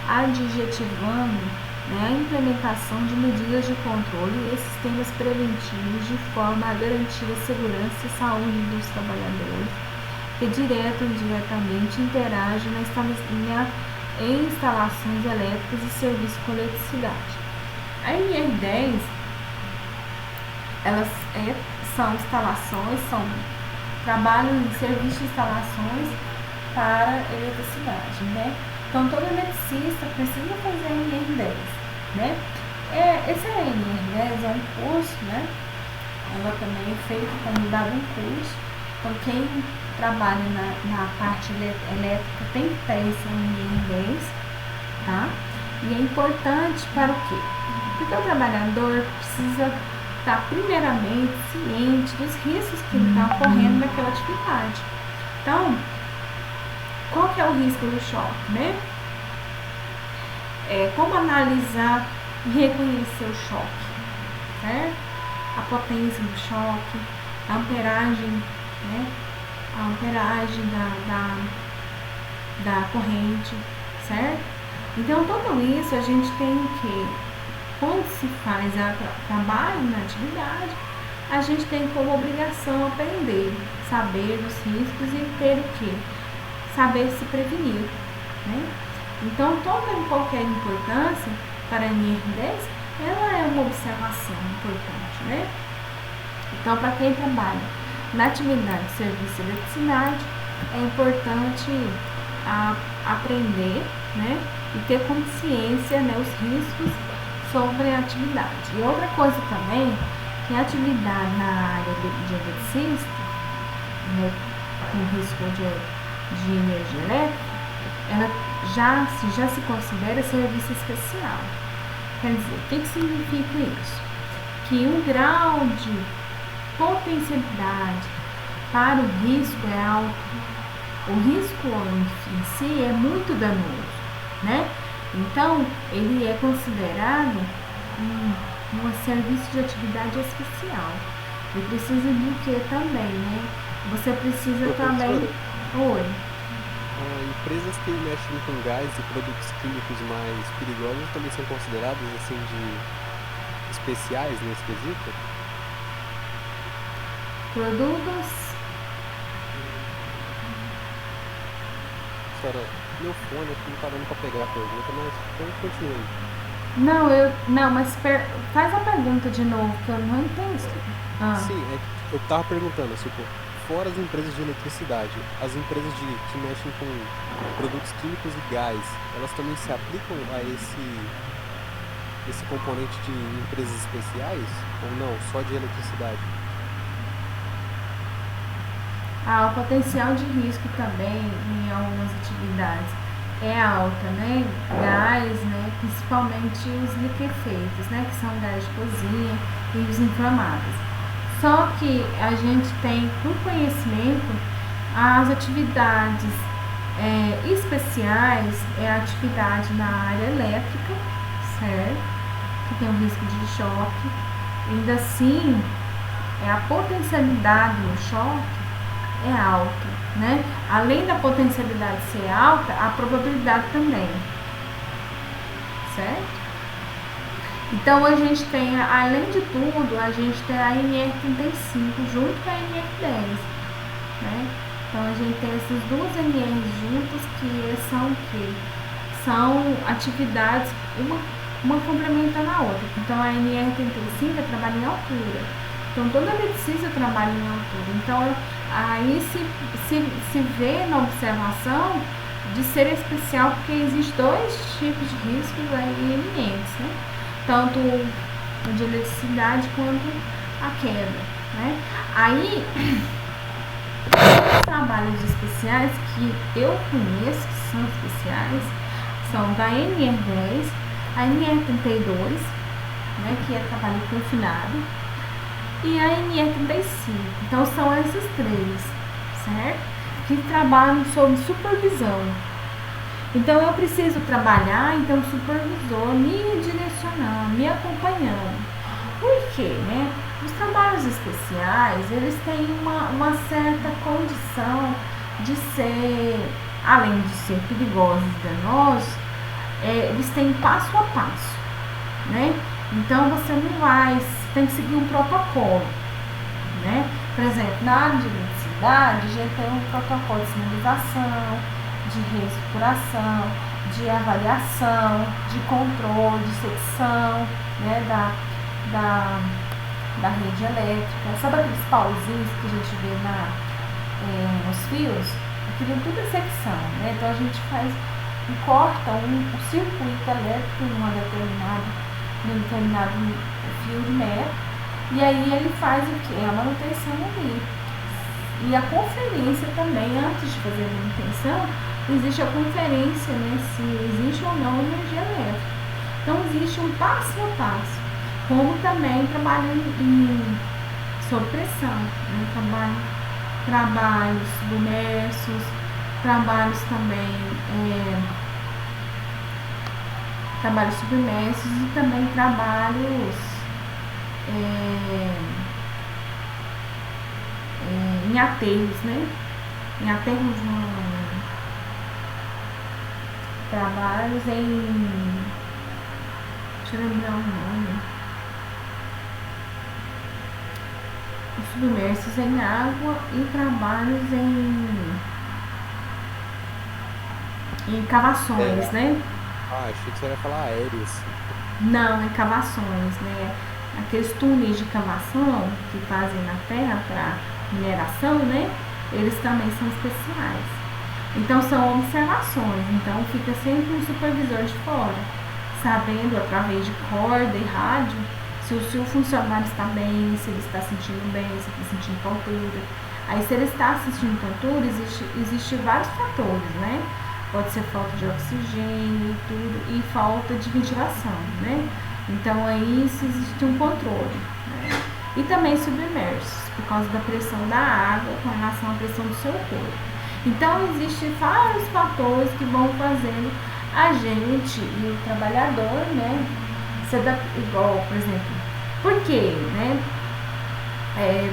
adjetivando, né, a implementação de medidas de controle e sistemas preventivos de forma a garantir a segurança e saúde dos trabalhadores que direto ou indiretamente interagem em instalações elétricas e serviços com eletricidade. A NR10, elas são instalações, trabalham em serviços de instalações para eletricidade, né? Então, todo eletricista precisa fazer a NR10, né? Esse NR10 é um curso, né? Ela também é feita como dado um curso. Então, quem trabalha na parte elétrica tem que ter esse NR10, tá? E é importante para o quê? Porque o trabalhador precisa estar primeiramente ciente dos riscos que ele está ocorrendo naquela atividade. Então, qual que é o risco do choque, né? Como analisar e reconhecer o choque, certo? A potência do choque, a amperagem, né? A amperagem da corrente, certo? Então, tudo isso a gente tem que, quando se faz trabalho na atividade, a gente tem como obrigação aprender, saber dos riscos e ter o quê? Saber se prevenir, né? Então, toda e qualquer importância para a NR10, ela é uma observação importante, né? Então, para quem trabalha na atividade de serviço de eletricidade, é importante aprender, né? E ter consciência, né, os riscos sobre a atividade. E outra coisa também, que a atividade na área de eletricista, né, com risco de energia elétrica, ela já se considera serviço especial. Quer dizer, o que significa isso? Que o grau de potencialidade para o risco é alto. O risco em si é muito danoso, né? Então, ele é considerado um serviço de atividade especial. E precisa de que também, né? Você precisa também... Oi. Empresas que mexem com gás e produtos químicos mais perigosos também são consideradas assim de especiais nesse quesito? Produtos. Senhora, meu fone aqui não tá dando pra pegar a pergunta, mas então continue aí. Não, mas faz a pergunta de novo, que eu não entendi. Sim, eu tava perguntando, tipo, fora as empresas de eletricidade, as empresas que mexem com produtos químicos e gás, elas também se aplicam a esse componente de empresas especiais? Ou não, só de eletricidade? O potencial de risco também em algumas atividades é alta, né? Gás, né? Principalmente os liquefeitos, né? Que são gás de cozinha e os inflamáveis. Só que a gente tem, por conhecimento, as atividades especiais é a atividade na área elétrica, certo? Que tem o risco de choque. Ainda assim, a potencialidade do choque é alta, né? Além da potencialidade ser alta, a probabilidade também, certo? Então a gente tem, além de tudo, a gente tem a NR35 junto com a NR10, né? Então a gente tem essas duas NRs juntas que são o quê? São atividades, uma complementando a outra. Então a NR35 trabalha em altura. Então toda eletricista trabalha em altura. Então aí se vê na observação de ser especial, porque existem dois tipos de riscos aí eminentes, né? Tanto o de eletricidade quanto a queda, né? Aí os trabalhos especiais que eu conheço, que são especiais, são da NR10, a NR32, né, que é trabalho confinado, e a NR35. Então são esses três, certo? Que trabalham sob supervisão. Então eu preciso trabalhar, então o supervisor me direcionando, me acompanhando. Por quê, né? Os trabalhos especiais, eles têm uma certa condição de ser, além de ser perigosos e danosos, eles têm passo a passo, né? Então você não vai, tem que seguir um protocolo, né? Por exemplo, na área de eletricidade, a gente tem um protocolo de sinalização, de reestruturação, de avaliação, de controle, de secção, né, da rede elétrica. Sabe aqueles pauzinhos que a gente vê nos fios? Aquilo tudo é secção, né? Então a gente faz e corta um circuito elétrico em um determinado fio de metro, e aí ele faz o que? A manutenção ali. E a conferência também, antes de fazer a manutenção, existe a conferência, né, se existe ou não energia elétrica. Então existe um passo a passo, como também trabalhando sob pressão, né, trabalhos submersos, trabalhos também trabalhos submersos e também trabalhos em aterros, né? Em aterros trabalhos em, deixa eu lembrar o nome, submersos em água e trabalhos em cavações, né? Achei que você ia falar aéreos. Não, é cavações, né? Aqueles túneis de cavação que fazem na terra para mineração, né? Eles também são especiais. Então são observações, então fica sempre um supervisor de fora, sabendo através de corda e rádio se o funcionário está bem, se ele está sentindo bem, se está sentindo tontura. Aí se ele está sentindo tontura, existe vários fatores, né? Pode ser falta de oxigênio e tudo, e falta de ventilação, né? Então aí existe um controle, né? E também submersos, por causa da pressão da água com relação à pressão do seu corpo. Então existem vários fatores que vão fazendo a gente e o trabalhador, né, se adaptar, igual, por exemplo, por que, né,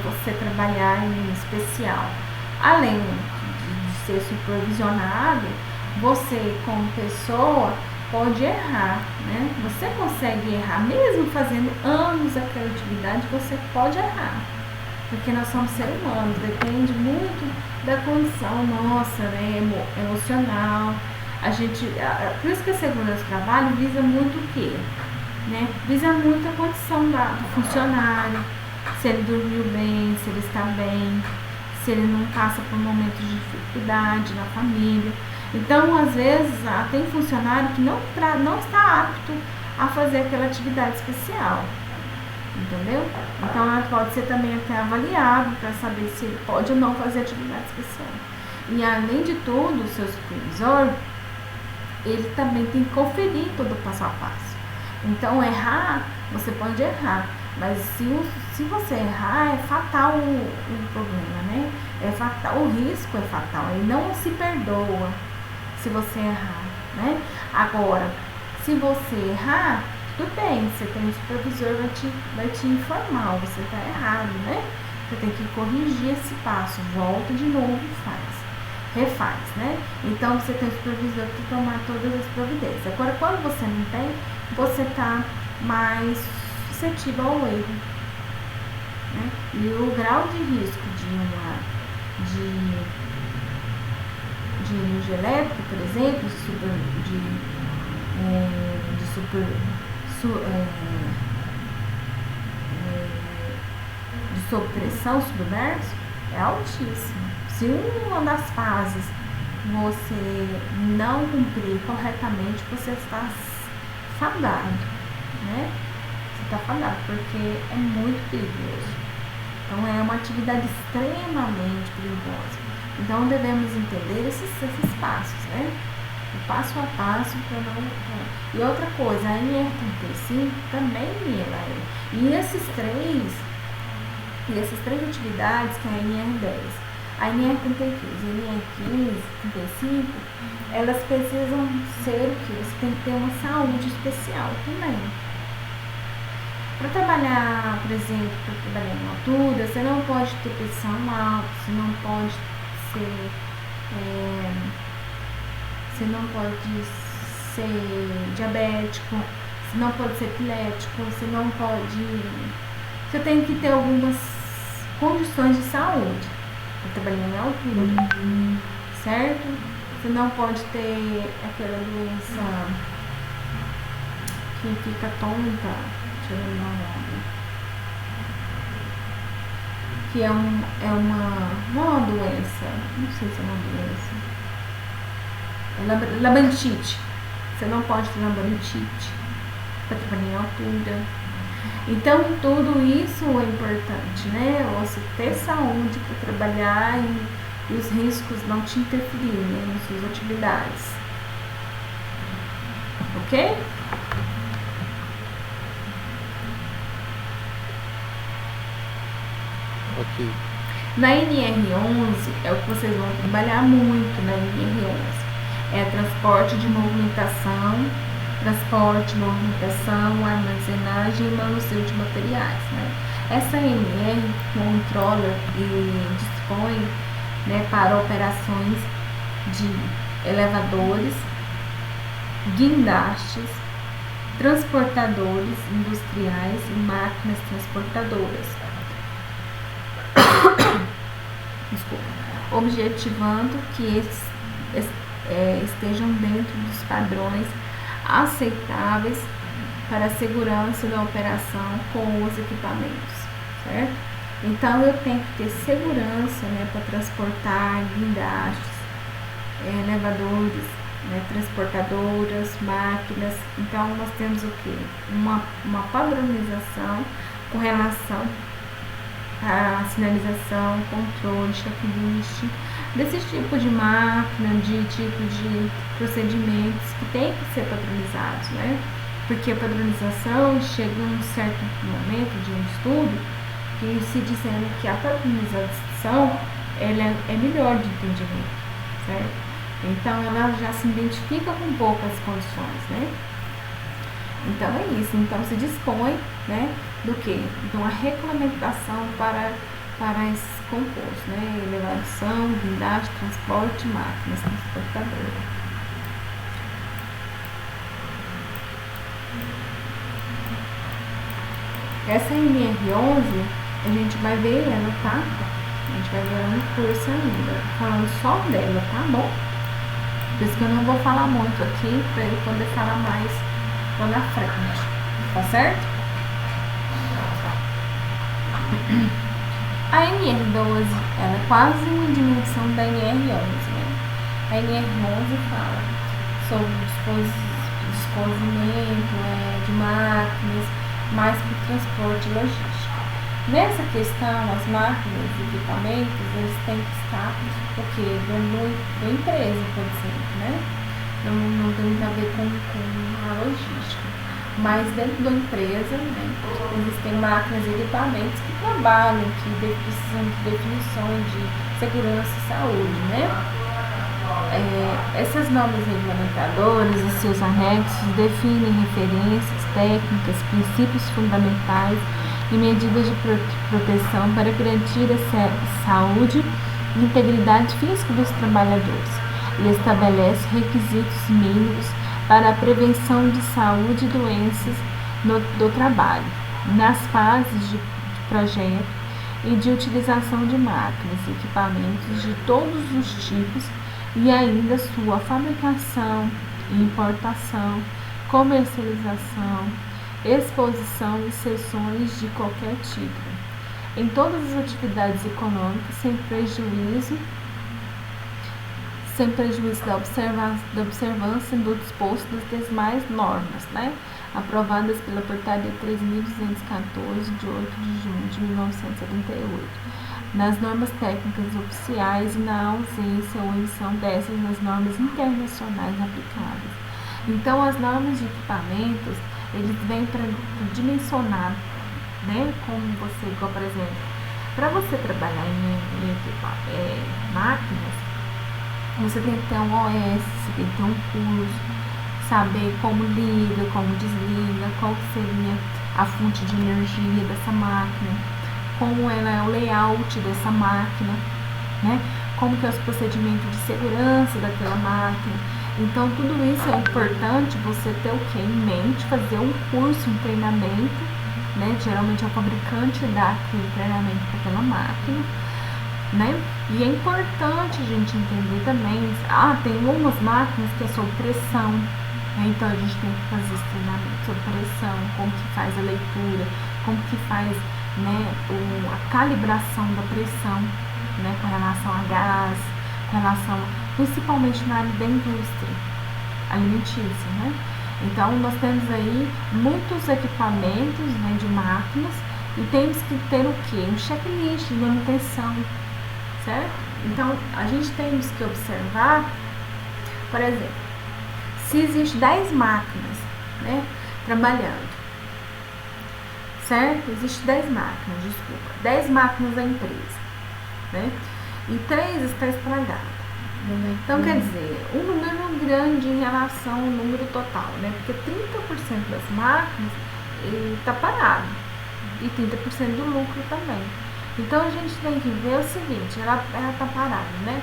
você trabalhar em especial? Além de ser supervisionado, você como pessoa pode errar, né? Você consegue errar, mesmo fazendo anos aquela atividade, você pode errar, porque nós somos seres humanos, depende muito da condição nossa, né, emocional. Por isso que a segurança do trabalho visa muito o quê? Né? Visa muito a condição do funcionário, se ele dormiu bem, se ele está bem, se ele não passa por momentos de dificuldade na família. Então, às vezes, tem funcionário que não está apto a fazer aquela atividade especial, entendeu? Então, ela pode ser também até avaliado para saber se ele pode ou não fazer atividade especial. E, além de tudo, o seu supervisor, ele também tem que conferir todo o passo a passo. Então, errar, você pode errar, mas se você errar, é fatal o problema, né? É fatal, o risco é fatal, ele não se perdoa se você errar, né? Agora, se você errar, tudo bem, você tem um supervisor vai te informar, você está errado, né? Você tem que corrigir esse passo, volta de novo e refaz, né? Então, você tem um supervisor para tomar todas as providências. Agora, quando você não tem, você está mais suscetível ao erro, né? E o grau de risco de energia elétrica, por exemplo, de sob pressão, submerso, é altíssimo. Se uma das fases você não cumprir corretamente, você está fadado, né? Você está fadado, porque é muito perigoso. Então, é uma atividade extremamente perigosa. Então, devemos entender esses passos, né? O passo a passo para não... E outra coisa, a NR35 também ela é. E essas três atividades, que é a NR10, a NR33 e a NR15, 35, elas precisam ser o quê? Você tem que ter uma saúde especial também. Para trabalhar, por exemplo, para trabalhar em altura, você não pode ter pressão alta, você não pode ser diabético, você não pode ser epilético, você tem que ter algumas condições de saúde para trabalhar em altura, certo? Você não pode ter aquela doença que fica tonta, deixa eu lembrar o nome, que é uma doença, não sei se é uma doença, é labirintite. Você não pode ter labirintite para trabalhar em altura. Então, tudo isso é importante, né? Você ter saúde para trabalhar e os riscos não te interferirem nas suas atividades. Ok? Ok. Na NR11 é o que vocês vão trabalhar muito na NR11. É transporte de movimentação, armazenagem e manuseio de materiais, né? Essa NR controla e dispõe, né, para operações de elevadores, guindastes, transportadores industriais e máquinas transportadoras. Desculpa. Objetivando que estejam dentro dos padrões aceitáveis para a segurança da operação com os equipamentos, certo? Então, eu tenho que ter segurança, né, para transportar guindastes, elevadores, né, transportadoras, máquinas. Então, nós temos o quê? Uma padronização com relação à sinalização, controle, checklist, desse tipo de máquina, de tipo de procedimentos que tem que ser padronizados, né? Porque a padronização chega a um certo momento de um estudo que se dizendo que a padronização ela é melhor de entendimento, certo? Então ela já se identifica com poucas condições, né? Então é isso. Então se dispõe, né, do que? De uma regulamentação para para esses compostos, né? Elevação, blindagem, transporte, máquinas transportadoras. Essa NR11, a gente vai ver ela, tá? A gente vai ver ela no curso ainda, falando só dela, tá bom? Por isso que eu não vou falar muito aqui, para ele poder falar mais lá na frente, tá certo? A NR12, ela é quase uma dimensão da NR11, né? A NR11 fala sobre desenvolvimento de máquinas, mais para o transporte e logística. Nessa questão, as máquinas e equipamentos, eles têm que estar dentro da empresa, por exemplo, né? Não tem nada a ver com a logística. Mas dentro da empresa, né, existem máquinas e equipamentos que trabalham, que precisam de definições de segurança e saúde, né? Essas normas regulamentadoras e seus anexos definem referências técnicas, princípios fundamentais e medidas de proteção para garantir a saúde e integridade física dos trabalhadores. Ele estabelece requisitos mínimos para a prevenção de saúde e doenças do trabalho, nas fases de projeto e de utilização de máquinas e equipamentos de todos os tipos e ainda sua fabricação, importação, comercialização, exposição e cessões de qualquer tipo, em todas as atividades econômicas, sem prejuízo da observância do disposto das demais normas, né? Aprovadas pela Portaria 3.214, de 8 de junho de 1978, nas normas técnicas oficiais e na ausência ou emissão dessas nas normas internacionais aplicáveis. Então, as normas de equipamentos, eles vêm para dimensionar, né? Como você, igual, por exemplo, para você trabalhar em máquinas, você tem que ter um OS, você tem que ter um curso, saber como liga, como desliga, qual seria a fonte de energia dessa máquina, como ela é o layout dessa máquina, né? Como que é os procedimentos de segurança daquela máquina. Então, tudo isso é importante você ter o que em mente, fazer um curso, um treinamento, né? Geralmente é o fabricante dá aquele treinamento para aquela máquina, né? E é importante a gente entender também, tem umas máquinas que é sob pressão, né? Então a gente tem que fazer esse treinamento sob pressão, como que faz a leitura, como que faz, né, a calibração da pressão, né, com relação a gás, com relação, principalmente na área da indústria alimentícia, né? Então nós temos aí muitos equipamentos, né, de máquinas, e temos que ter o quê? Um checklist de manutenção, certo? Então, a gente tem que observar, por exemplo, se existe 10 máquinas, né, trabalhando, certo? Existe 10 máquinas, 10 máquinas da empresa, né? E 3 está estragada. Então, quer dizer, um número grande em relação ao número total, né? Porque 30% das máquinas está parado e 30% do lucro também. Então, a gente tem que ver o seguinte, ela está parada, né?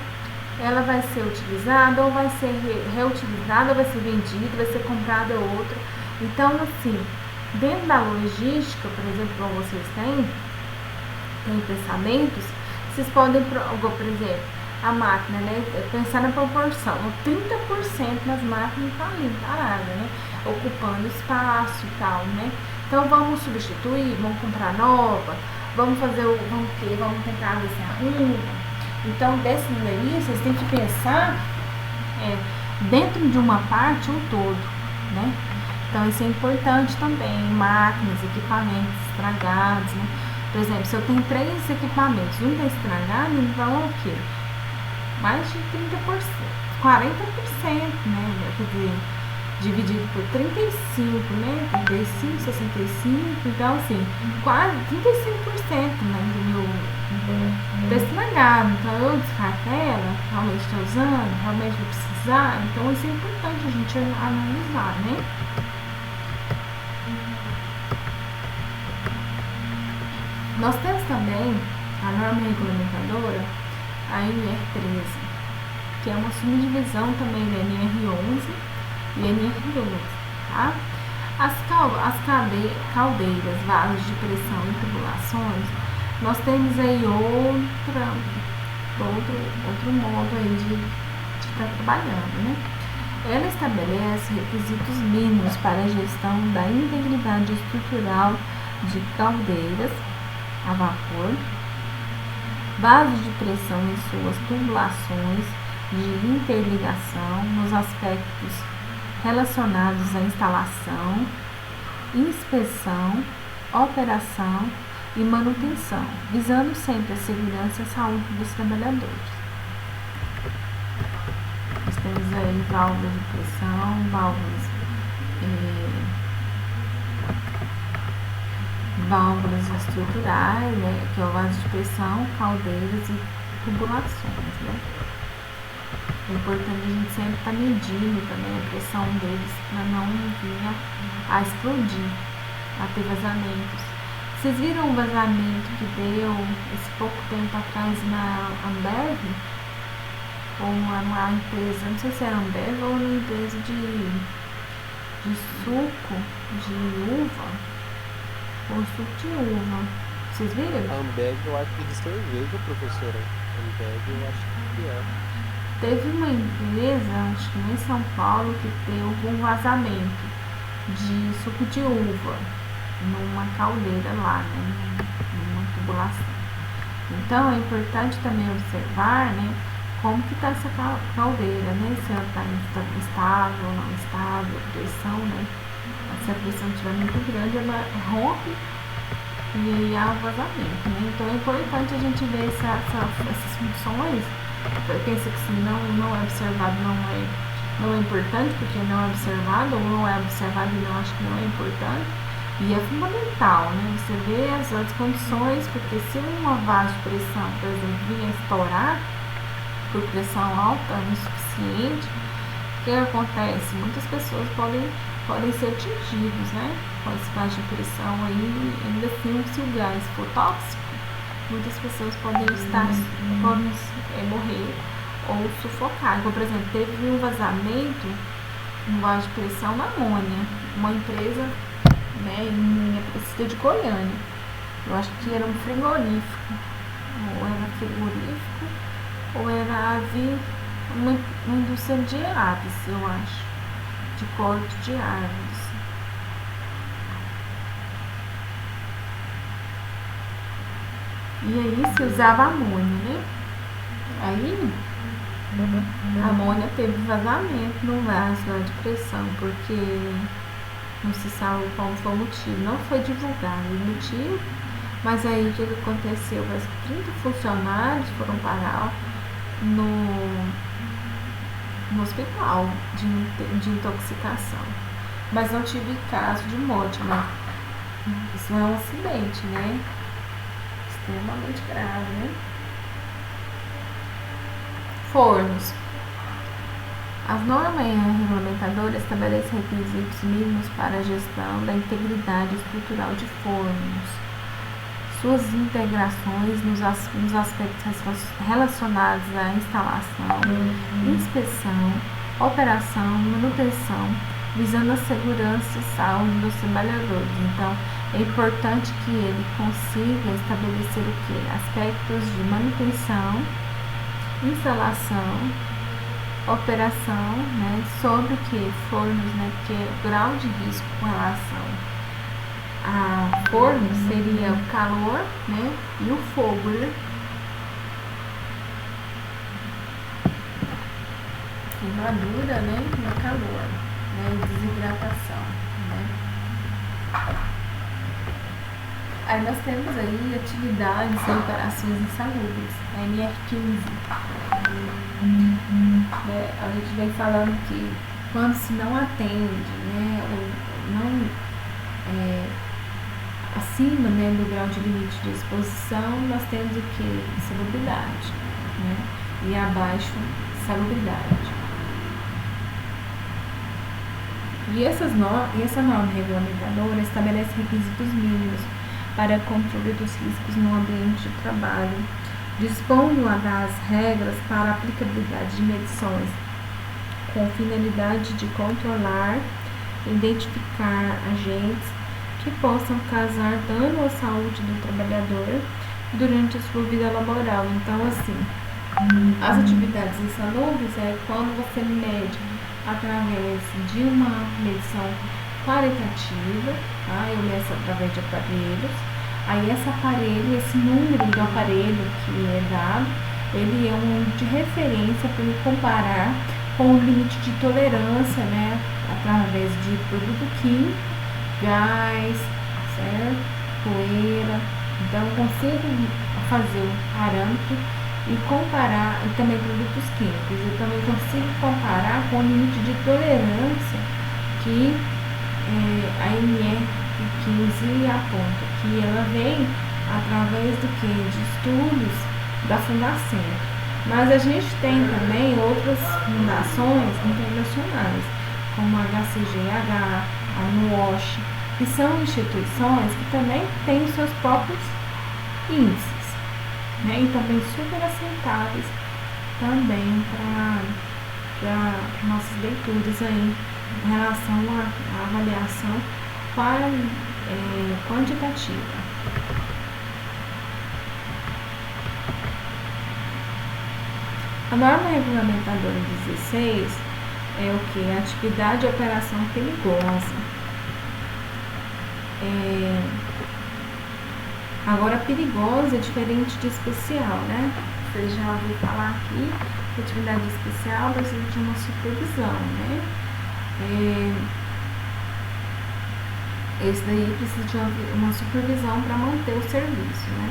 Ela vai ser utilizada ou vai ser reutilizada, ou vai ser vendida, vai ser comprada outra. Então, assim, dentro da logística, por exemplo, como vocês têm pensamentos, vocês podem, por exemplo, a máquina, né? Pensar na proporção, 30% das máquinas está ali, parada, né? Ocupando espaço e tal, né? Então, vamos substituir, vamos comprar nova, vamos tentar ver se arruma. Então, desse aí, vocês têm que pensar dentro de uma parte um todo, né? Então, isso é importante também, máquinas, equipamentos estragados, né? Por exemplo, se eu tenho 3 equipamentos, um está estragado, então é o quê? Mais de 30%, 40%, né? Quer dizer, dividido por 35, né? 35, 65, então assim, quase 35%, né? Do meu está estragado. Então eu descarto ela, realmente estou usando, realmente vou precisar. Então isso é importante a gente analisar, né? Nós temos também a norma regulamentadora, a NR13, que é uma subdivisão também da NR11 e NR12, tá? As caldeiras, vasos de pressão e tubulações, nós temos aí outro modo aí de estar trabalhando, né? Ela estabelece requisitos mínimos para a gestão da integridade estrutural de caldeiras a vapor, vasos de pressão em suas tubulações de interligação nos aspectos relacionados à instalação, inspeção, operação e manutenção, visando sempre a segurança e a saúde dos trabalhadores. Nós temos aí válvulas de pressão, válvulas estruturais, né, que é o vaso de pressão, caldeiras e tubulações, né. É importante a gente sempre estar medindo também a pressão deles para não vir a explodir, a ter vazamentos. Vocês viram o vazamento que deu esse pouco tempo atrás na Ambev? Ou numa empresa, não sei se era Ambev ou na empresa de suco de uva, ou suco de uva. Vocês viram? A Ambev eu acho que é de cerveja, professora. A Ambev eu acho que é. Teve uma empresa, acho que em São Paulo, que teve um vazamento de suco de uva numa caldeira lá, né, numa tubulação. Então é importante também observar, né, como que está essa caldeira, né, se ela está estável ou não estável, pressão, né, se a pressão estiver muito grande, ela rompe e aí há o vazamento, né, então é importante a gente ver essas funções. Pensa que se não é observado, não é importante, porque não é observado, ou não é observado e não acho que não é importante, e é fundamental, né? Você vê as outras condições, porque se uma vaso de pressão, por exemplo, vinha estourar por pressão alta, insuficiente, o que acontece? Muitas pessoas podem ser atingidas, né? Com esse vaso de pressão aí, ainda assim, se o gás for tóxico, muitas pessoas podem morrer ou sufocar. Então, por exemplo, teve um vazamento no vaso de pressão na amônia, uma empresa, né, em Aparecida de Goiânia. Eu acho que era um frigorífico, ou era uma indústria de aves, eu acho, de corte de árvores. E aí se usava amônia, né? Aí a amônia teve vazamento no vaso lá de pressão, porque não se sabe qual foi o motivo, não foi divulgado o motivo, mas aí o que aconteceu? As 30 funcionários foram parar no hospital de intoxicação, mas não tive caso de morte, né? Isso é um acidente, né? Extremamente grave, né? Fornos. As normas regulamentadoras estabelecem requisitos mínimos para a gestão da integridade estrutural de fornos, suas integrações nos aspectos relacionados à instalação, inspeção, operação, manutenção, visando a segurança e saúde dos trabalhadores. Então, é importante que ele consiga estabelecer o quê? Aspectos de manutenção, instalação, operação, né, sobre o que? Fornos, né, porque o grau de risco com relação a fornos seria o calor, né, e o fogo, né? Queimadura, né, e o calor, né, e desidratação, né. Aí nós temos aí atividades e operações insalubres, a NR15. Né, a gente vem falando que quando se não atende, né, ou não acima, né, do grau de limite de exposição, nós temos o que? Salubridade, né, e abaixo, salubridade. E essa norma regulamentadora estabelece requisitos mínimos para controle dos riscos no ambiente de trabalho. Dispõe das regras para a aplicabilidade de medições com finalidade de controlar, identificar agentes que possam causar dano à saúde do trabalhador durante a sua vida laboral. Então, assim, as atividades insalubres é quando você mede através de uma medição qualitativa, tá? Eu meço através de aparelhos. Aí esse aparelho, esse número do aparelho que é dado, ele é um número de referência para ele comparar com o limite de tolerância, né? Através de produto químico, gás, certo? Poeira. Então eu consigo fazer um parâmetro e comparar, e também produtos químicos, eu também consigo comparar com o limite de tolerância que a NR15 aponta, que ela vem através do que? De estudos da Fundação. Mas a gente tem também outras fundações internacionais, como a HCGH, a NUOSH, que são instituições que também têm seus próprios índices, né? E também super aceitáveis também para nossas leituras aí em relação à avaliação quantitativa. A norma regulamentadora 16 é o que? Atividade e operação perigosa. Agora, perigosa é diferente de especial, né? Vocês já ouviram falar aqui que atividade especial precisa de uma supervisão, né? Esse daí precisa de uma supervisão para manter o serviço, né?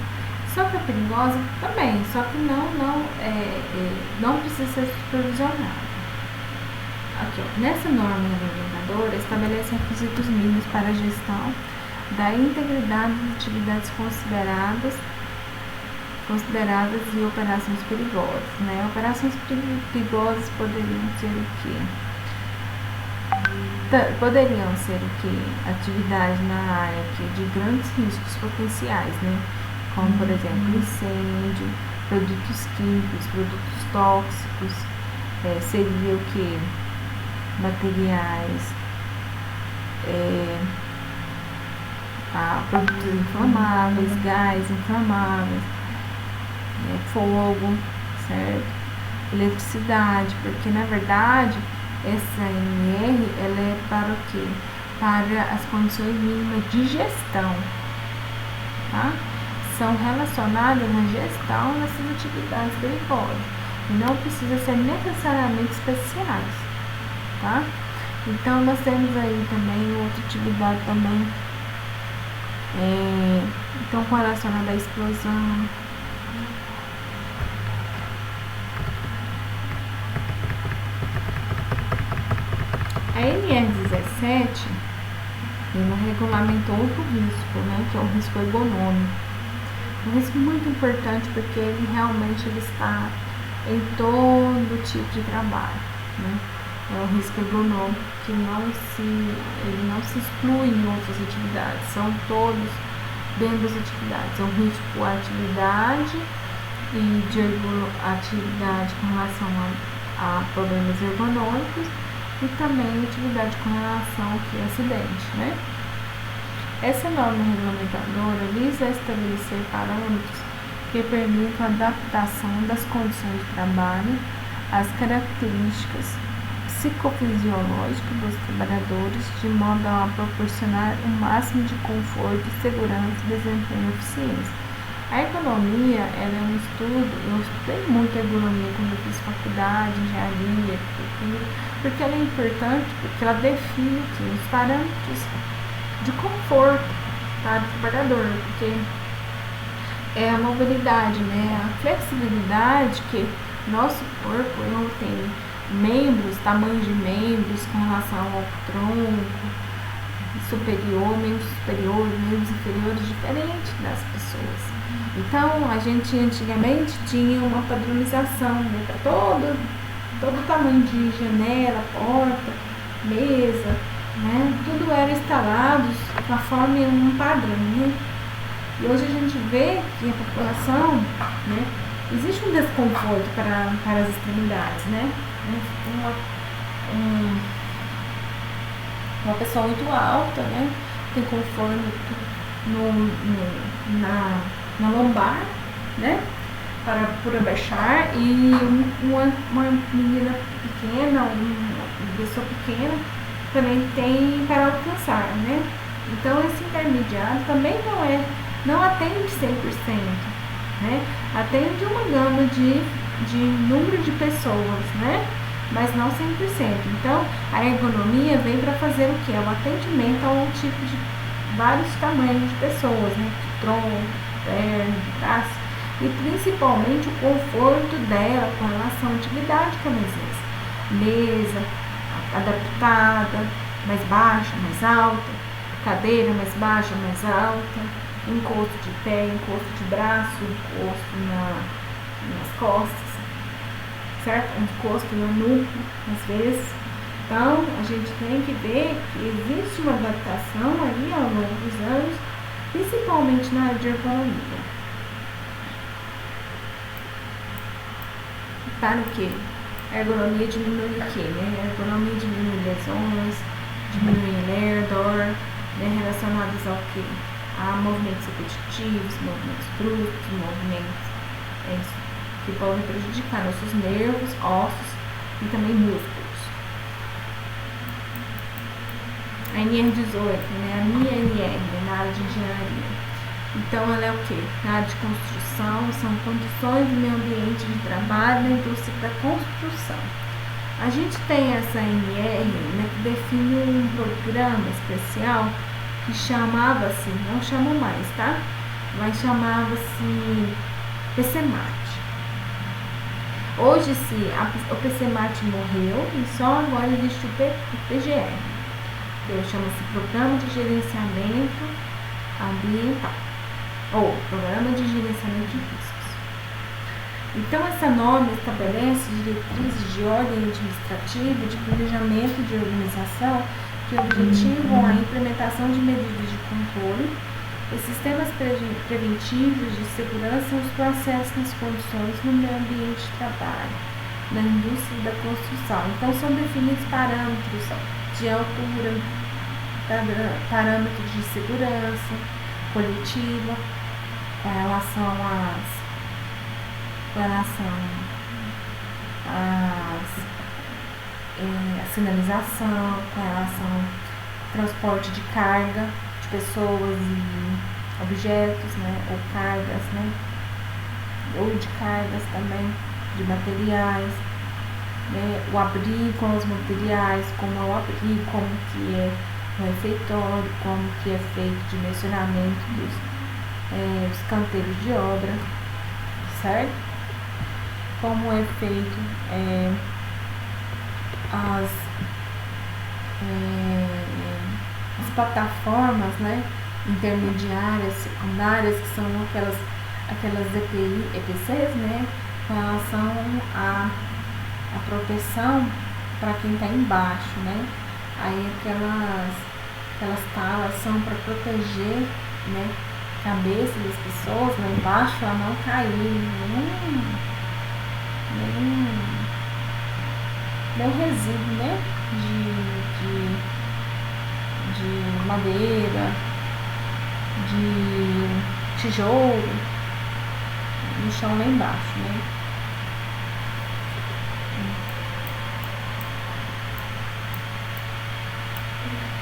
Só que a perigosa também, só que não precisa ser supervisionada. Aqui, ó, nessa norma regulamentadora estabelece requisitos mínimos para a gestão da integridade das atividades consideradas e operações perigosas, né? Operações perigosas poderiam ser o quê? Atividade na área aqui de grandes riscos potenciais, né? Como, por exemplo, incêndio, produtos químicos, produtos tóxicos, seria o que? Materiais, produtos inflamáveis, gás inflamáveis, fogo, certo? Eletricidade, porque na verdade essa NR ela é para o quê? Para as condições mínimas de gestão, tá? São relacionadas à gestão dessas atividades perigosas e não precisa ser necessariamente especiais, tá? Então nós temos aí também outra atividade também então relacionada à explosão, a NR17 ela regulamentou outro risco, né, que é o risco ergonômico. Um risco muito importante porque ele realmente está em todo tipo de trabalho, né? É o risco ergonômico que ele não se exclui em outras atividades, são todos dentro das atividades. É o risco à atividade e de atividade com relação a problemas ergonômicos e também atividade com relação ao acidente, né? Essa norma regulamentadora visa estabelecer parâmetros que permitam a adaptação das condições de trabalho às características psicofisiológicas dos trabalhadores, de modo a proporcionar o máximo de conforto, segurança e desempenho e eficiência. A ergonomia, ela é um estudo, eu estudei muito a ergonomia quando eu fiz faculdade, engenharia, arquitetura, porque ela é importante, porque ela define os parâmetros de conforto para o trabalhador, porque é a mobilidade, né? A flexibilidade que nosso corpo tem membros, tamanhos de membros com relação ao tronco superior, membros superiores, membros inferiores diferentes das pessoas. Então a gente antigamente tinha uma padronização, né, para todo tamanho de janela, porta, mesa, né? Tudo era instalado conforme um padrão, né? E hoje a gente vê que a população, né, existe um desconforto para as extremidades, né? Uma pessoa muito alta, né, tem conforto na lombar, né, por abaixar, e uma menina pequena, uma pessoa pequena, também tem para alcançar, né? Então esse intermediário também não atende 100%, né? Atende uma gama de número de pessoas, né? Mas não 100%. Então a ergonomia vem para fazer o que? O atendimento a um tipo de vários tamanhos de pessoas, né? De tronco, perna, braço, e principalmente o conforto dela com relação à atividade que ela exerce. Mesa adaptada, mais baixa, mais alta, cadeira mais baixa, mais alta, encosto de pé, encosto de braço, encosto nas costas, certo? Encosto na nuca, às vezes. Então, a gente tem que ver que existe uma adaptação aí ao longo dos anos, principalmente na área de ergonomia. Para o quê? A ergonomia diminui o quê? Né? A ergonomia diminui lesões, diminui dor, né? Relacionados ao quê? A movimentos repetitivos, movimentos bruscos, movimentos que podem prejudicar nossos nervos, ossos e também músculos. A NR18, né? A minha NR, né? Na área de engenharia. Então, ela é o quê? Na área de construção, são condições do meio ambiente de trabalho na indústria da construção. A gente tem essa NR, né, que define um programa especial que chamava-se, não chama mais, tá? Mas chamava-se PCMAT. Hoje, o PCMAT morreu e só agora existe o PGR, que chama-se Programa de Gerenciamento Ambiental, ou Programa de Gerenciamento de Riscos. Então, essa norma estabelece diretrizes de ordem administrativa, de planejamento de organização, que objetivam a implementação de medidas de controle e sistemas preventivos de segurança nos processos, nas condições no meio ambiente de trabalho, na indústria da construção. Então, são definidos parâmetros de altura, parâmetros de segurança coletiva, com relação à sinalização, com relação ao transporte de carga de pessoas e objetos, né, ou cargas, né, ou de cargas também, de materiais, né, o abrigo com os materiais, como é o abrigo, como que é o refeitório, como que é feito o dimensionamento dos canteiros de obra, certo? Como é feito as plataformas, né, intermediárias, secundárias, que são aquelas EPCs, né, com relação à proteção para quem está embaixo, né? Aí aquelas talas são para proteger, né, a cabeça das pessoas lá embaixo, ela não cair, nem resíduo, né, de madeira, de tijolo no chão lá embaixo, né.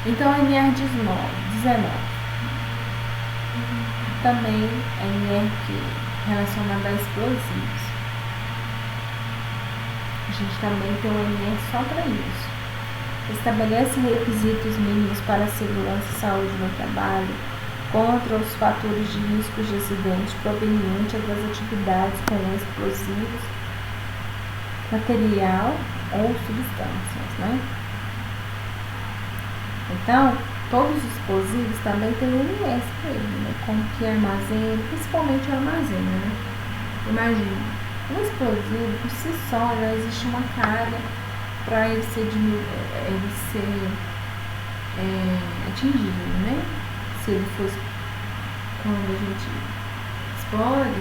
Então, a NR19 também é NR relacionada a explosivos. A gente também tem um NR só para isso. Estabelece requisitos mínimos para a segurança e saúde no trabalho contra os fatores de risco de acidente provenientes das atividades com explosivos, material ou substâncias, né? Então, todos os explosivos também têm um IS para ele, né? Como que armazena, principalmente o armazena, né? Imagina, um explosivo, por si só, já existe uma carga para ele ser atingido, né? Se ele fosse quando a gente explode,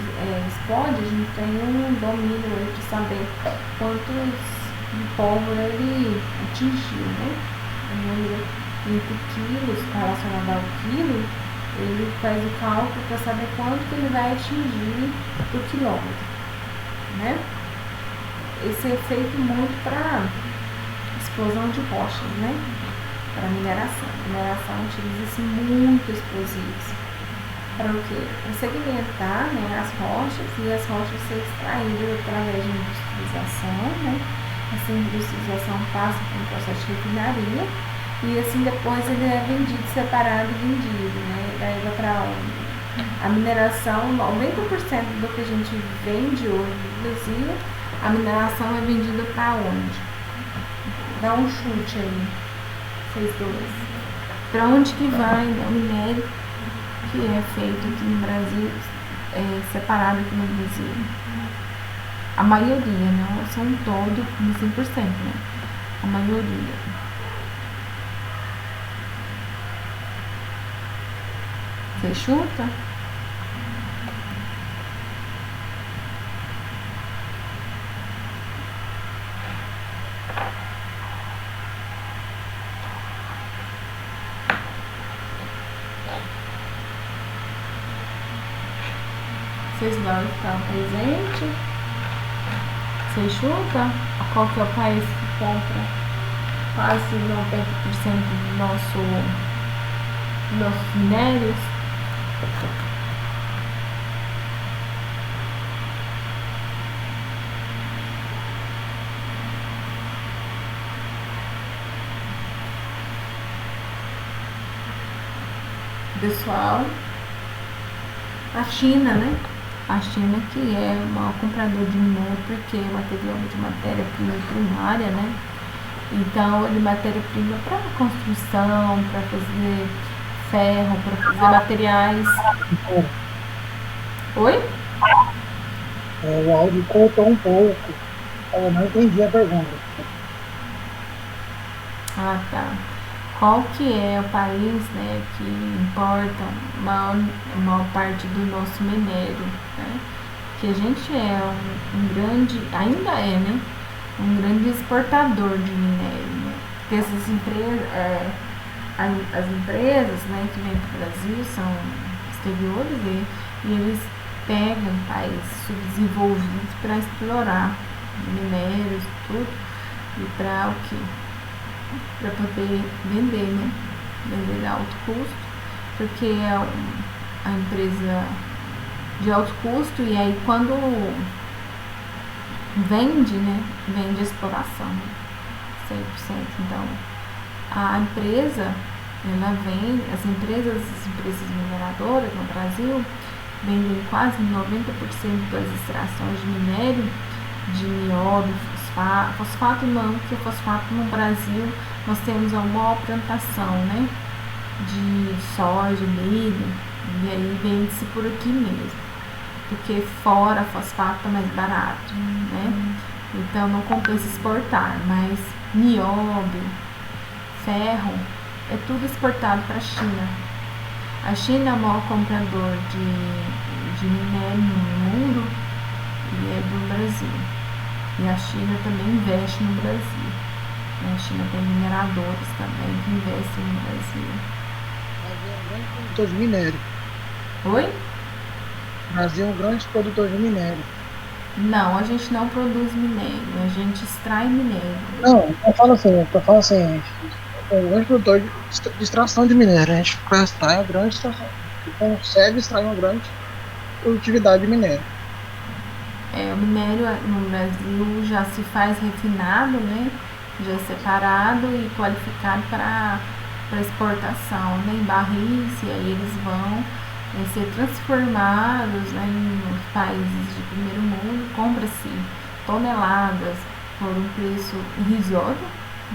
a gente tem um domínio aí de saber quantos de pólvora ele atingiu, né? Entre quilos, relacionado ao quilo, ele faz o cálculo para saber quanto que ele vai atingir por quilômetro, né? Esse é feito muito para explosão de rochas, né? Para mineração. A mineração utiliza-se muito explosivos. Para o quê? Para segmentar, né, as rochas e as rochas ser extraídas através de industrialização, né? Essa industrialização passa por um processo de refinaria e assim depois ele é vendido separado e vendido, né? Daí vai para onde? A mineração, 90% do que a gente vende hoje no Brasil, a mineração é vendida para onde? Dá um chute aí, vocês dois. Para onde que vai, né, o minério que é feito aqui no Brasil, separado aqui no Brasil? A maioria, não são todo de 100%, né? A maioria. Você chuta? Vocês vão estar presente? Você chuta? Qual que é o país que compra quase 90% dos nossos minérios? Pessoal, a China, né? A China que é o maior comprador de minério porque é material de matéria-prima primária, né? Então, de matéria-prima para construção, para fazer ferro, para fazer materiais. Oi? O áudio cortou um pouco. Eu não entendi a pergunta. Ah, tá. Qual que é o país, né, que importa a maior parte do nosso minério, né? Que a gente é um grande, ainda é, né, um grande exportador de minério, né? Porque essas empresas, as empresas, né, que vêm para o Brasil são exteriores e eles pegam países subdesenvolvidos para explorar minérios, tudo, e para o quê? Para poder vender, né? Vender a alto custo, porque é a empresa de alto custo e aí quando vende, né? Vende a exploração, 100%. Então, a empresa, ela vende, as empresas mineradoras no Brasil vendem quase 90% das extrações de minério, de nióbio, fosfato não, porque fosfato no Brasil nós temos a maior plantação, né, de soja, milho, e aí vende-se por aqui mesmo, porque fora fosfato é mais barato, né, então não compensa exportar, mas nióbio, ferro, é tudo exportado para a China. A China é o maior comprador de minério no mundo e é do Brasil. E a China também investe no Brasil. A China tem mineradores também que investem no Brasil. O Brasil é um grande produtor de minério. Oi? O Brasil é um grande produtor de minério. Não, a gente não produz minério, a gente extrai minério. Não, eu falo assim, é um grande produtor de extração de minério. A gente extrai uma grande extração. Consegue extrair uma grande produtividade de minério. O minério no Brasil já se faz refinado, né? Já é separado e qualificado para exportação, né? Em barris, e aí eles vão ser transformados, né, em países de primeiro mundo. Compra-se toneladas por um preço irrisório,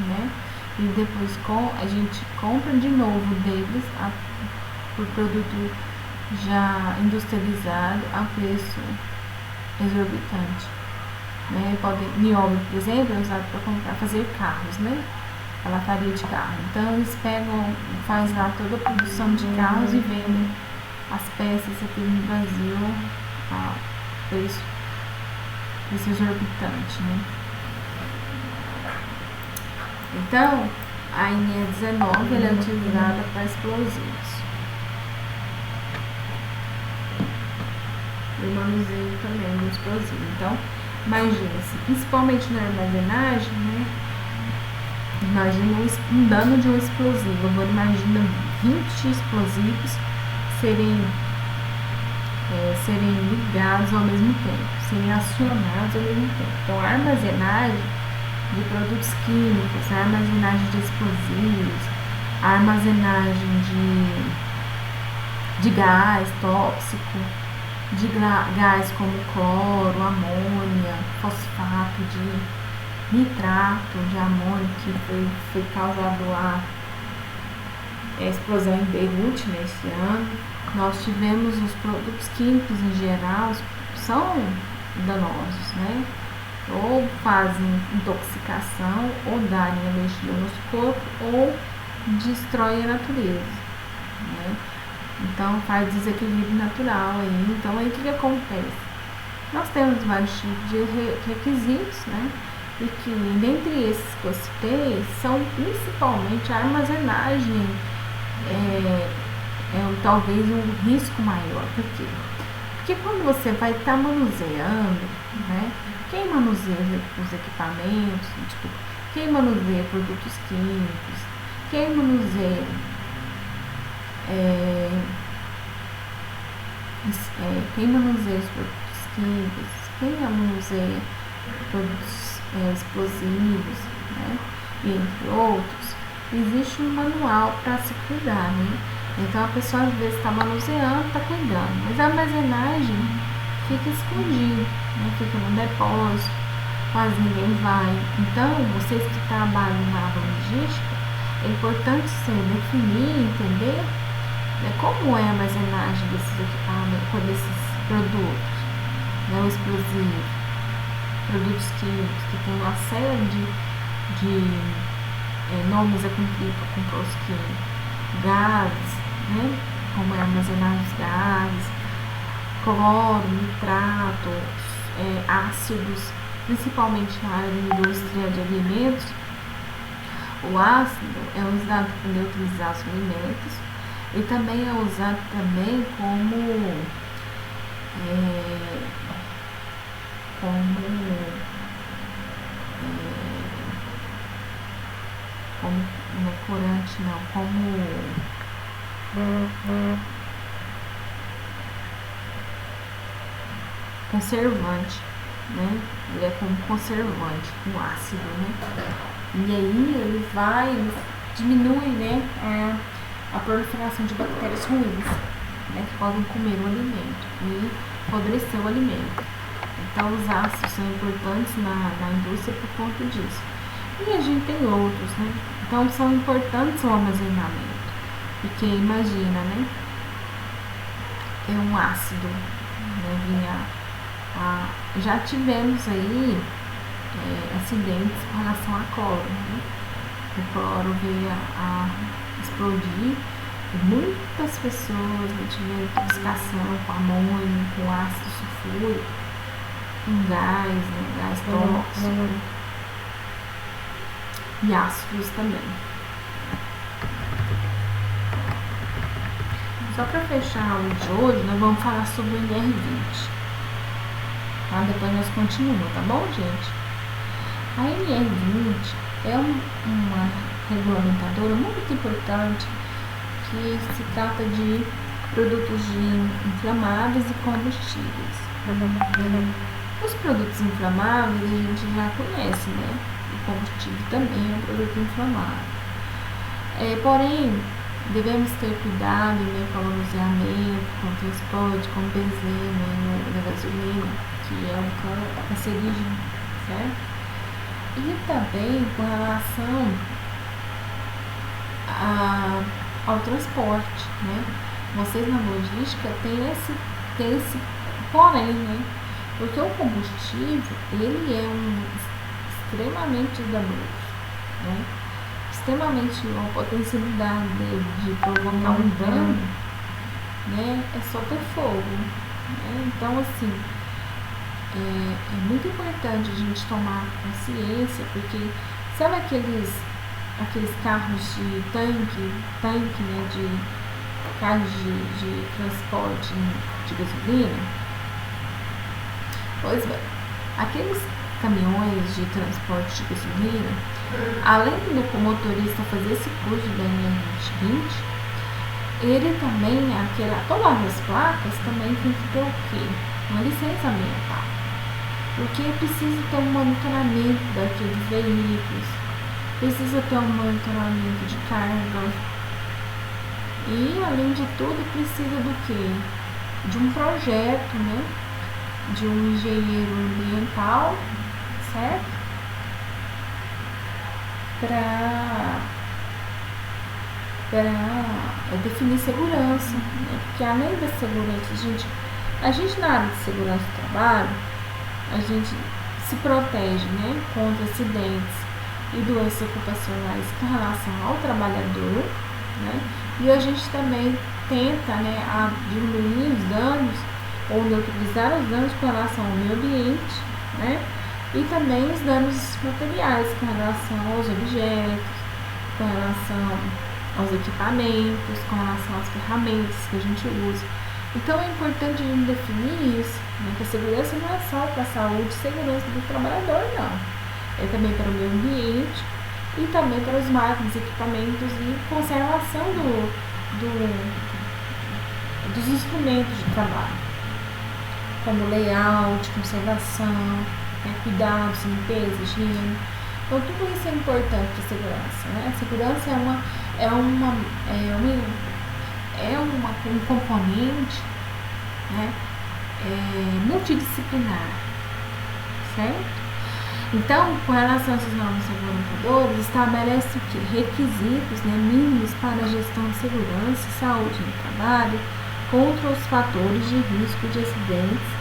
né? E depois a gente compra de novo deles por produto já industrializado a preço exorbitante, né? Nióbio, por exemplo, é usado para fazer carros, né? A lataria de carro. Então eles pegam, faz lá toda a produção de carros e vendem as peças aqui no Brasil a preço exorbitante, né? Então, a INE-19 ela é utilizada para explosivos. E o manuseio também do explosivo. Então, imagina-se, principalmente na armazenagem, né? Imagina um dano de um explosivo. Agora imagina 20 explosivos serem ligados ao mesmo tempo, serem acionados ao mesmo tempo. Então, a armazenagem de produtos químicos, a armazenagem de explosivos, a armazenagem de gás tóxico, de gás como cloro, amônia, fosfato de nitrato de amônio, que foi causado a explosão em Beirute nesse ano. Nós tivemos os produtos químicos em geral, são danosos, né? Ou fazem intoxicação, ou dano a mexida no nosso corpo, ou destrói a natureza, né? Então faz desequilíbrio natural aí. Então aí o que acontece? Nós temos vários tipos de requisitos, né? E que dentre esses que eu citei são principalmente a armazenagem talvez um risco maior. Por quê? Porque quando você vai estar manuseando, né? Quem manuseia os equipamentos, quem manuseia produtos químicos, quem manuseia os produtos químicos, quem manuseia produtos explosivos, né? Entre outros, existe um manual para se cuidar, né? Então a pessoa às vezes está manuseando, está cuidando, mas a armazenagem fica escondida, né? Fica no depósito, quase ninguém vai. Então, vocês que trabalham na logística, é importante você definir, entender, né, como é a armazenagem desses equipamentos, desses produtos, né, o explosivo, produtos químicos, que tem uma série de normas a cumprir para comprar os químicos, gases, né, como é a armazenagem dos gases, cloro, nitrato, ácidos, principalmente na área da indústria de alimentos. O ácido é usado para neutralizar os alimentos e também é usado também como não é corante não, como conservante, né? Ele é como conservante, o ácido, né? E aí ele diminui, né, a proliferação de bactérias ruins, né, que podem comer o alimento e apodrecer o alimento. Então os ácidos são importantes na indústria por conta disso. E a gente tem outros, né? Então são importantes o armazenamento. Porque imagina, né? É um ácido, né? Já tivemos aí acidentes com relação a cloro, né? O cloro veio a explodir e muitas pessoas tiveram intoxicação com amônio, com ácido sulfúrico, com gás, né? Gás tóxico e ácidos também. Só para fechar a aula de hoje, nós vamos falar sobre o NR20. Tá? Depois nós continuamos, tá bom, gente? A NR20 é uma regulamentadora muito importante que se trata de produtos inflamáveis e combustíveis. Os produtos inflamáveis a gente já conhece, né? O combustível também é um produto inflamável. Porém, devemos ter cuidado, né, com o manuseamento, com o transporte, com o benzeno da gasolina, que é um cancerígeno, certo? E também com relação ao transporte, né? Vocês na logística tem esse porém, né? Porque o combustível, ele é extremamente danoso, né? Extremamente, uma potencialidade dele de provocar um dano né, é soltar fogo, né? Então, assim, é muito importante a gente tomar consciência, porque sabe aqueles carros de tanque, né, de carros de transporte de gasolina? Pois bem, aqueles caminhões de transporte de gasolina, além do motorista fazer esse curso da NR20, ele também, todas as placas também tem que ter o quê? Uma licença ambiental. Porque precisa ter um monitoramento daqueles veículos, precisa ter um monitoramento de carga e, além de tudo, precisa do quê? De um projeto, né? De um engenheiro ambiental, certo? Para definir segurança, né? Porque além da segurança, a gente na área de segurança do trabalho, a gente se protege, né, contra acidentes e doenças ocupacionais com relação ao trabalhador, né, e a gente também tenta, né, a diminuir os danos ou neutralizar os danos com relação ao meio ambiente, né, e também os danos materiais com relação aos objetos, com relação aos equipamentos, com relação às ferramentas que a gente usa. Então é importante a gente definir isso, né, que a segurança não é só para a saúde e segurança do trabalhador, não. É também para o meio ambiente e também para as máquinas, equipamentos e conservação dos instrumentos de trabalho, como layout, conservação, né, cuidados, limpeza, higiene. Então tudo isso é importante para a segurança, né? A segurança um componente, né, multidisciplinar, certo? Então, com relação a esses novos reguladores, estabelece o quê? Requisitos, né, mínimos para a gestão de segurança e saúde no trabalho contra os fatores de risco de acidentes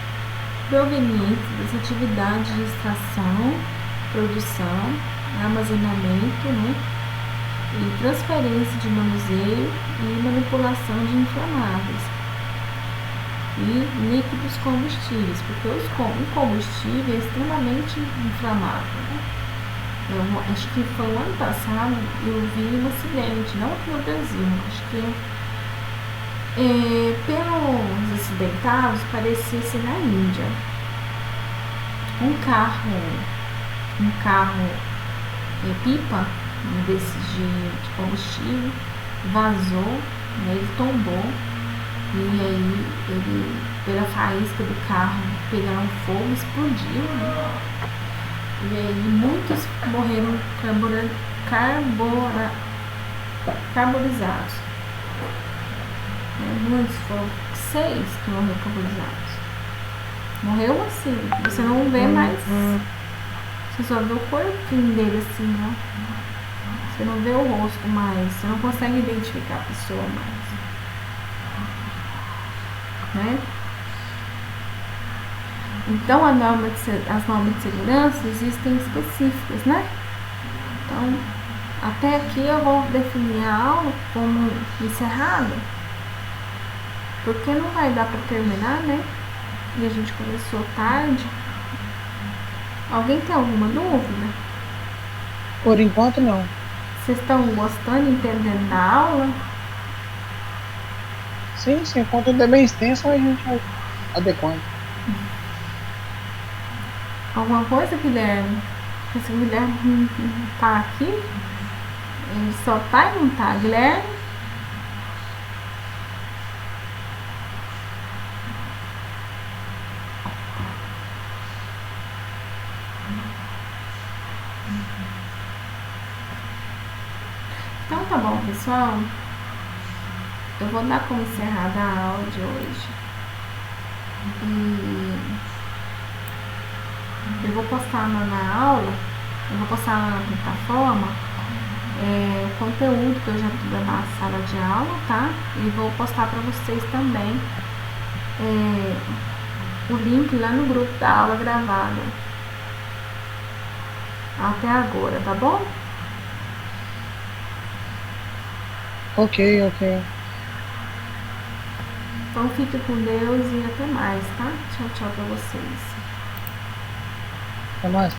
provenientes das atividades de extração, produção, armazenamento, né, e transferência de manuseio e manipulação de inflamáveis e líquidos combustíveis, porque o combustível é extremamente inflamável, né? Eu acho que foi o ano passado, eu vi um acidente, não aqui no Brasil, acho que pelos acidentados parecia ser na Índia. Um carro pipa desses de combustível vazou, né, ele tombou e aí ele, pela faísca do carro pegaram fogo, explodiu, né? E aí muitos morreram carbonizados, né? Muitos, foram 6 que morreram carbonizados. Morreu assim, você não vê mais, você só vê o corpinho dele assim, né? Você não vê o rosto mais, você não consegue identificar a pessoa mais, né? Então as normas de segurança existem específicas, né? Então, até aqui eu vou definir a aula como encerrada, porque não vai dar para terminar, né? E a gente começou tarde. Alguém tem alguma dúvida? Por enquanto não. Vocês estão gostando, entendendo da aula? Sim, o conteúdo é bem extenso, a gente vai adequando. Alguma coisa, Guilherme? Esse Guilherme não tá aqui? Ele só tá e não tá, Guilherme? Então tá bom, pessoal. Eu vou dar como encerrada a aula de hoje. E eu vou postar na aula, eu vou postar na plataforma o conteúdo que eu já estou dando na sala de aula, tá? E vou postar para vocês também o link lá no grupo da aula gravada até agora, tá bom? Ok. Então fique com Deus e até mais, tá? Tchau, tchau pra vocês. Até mais.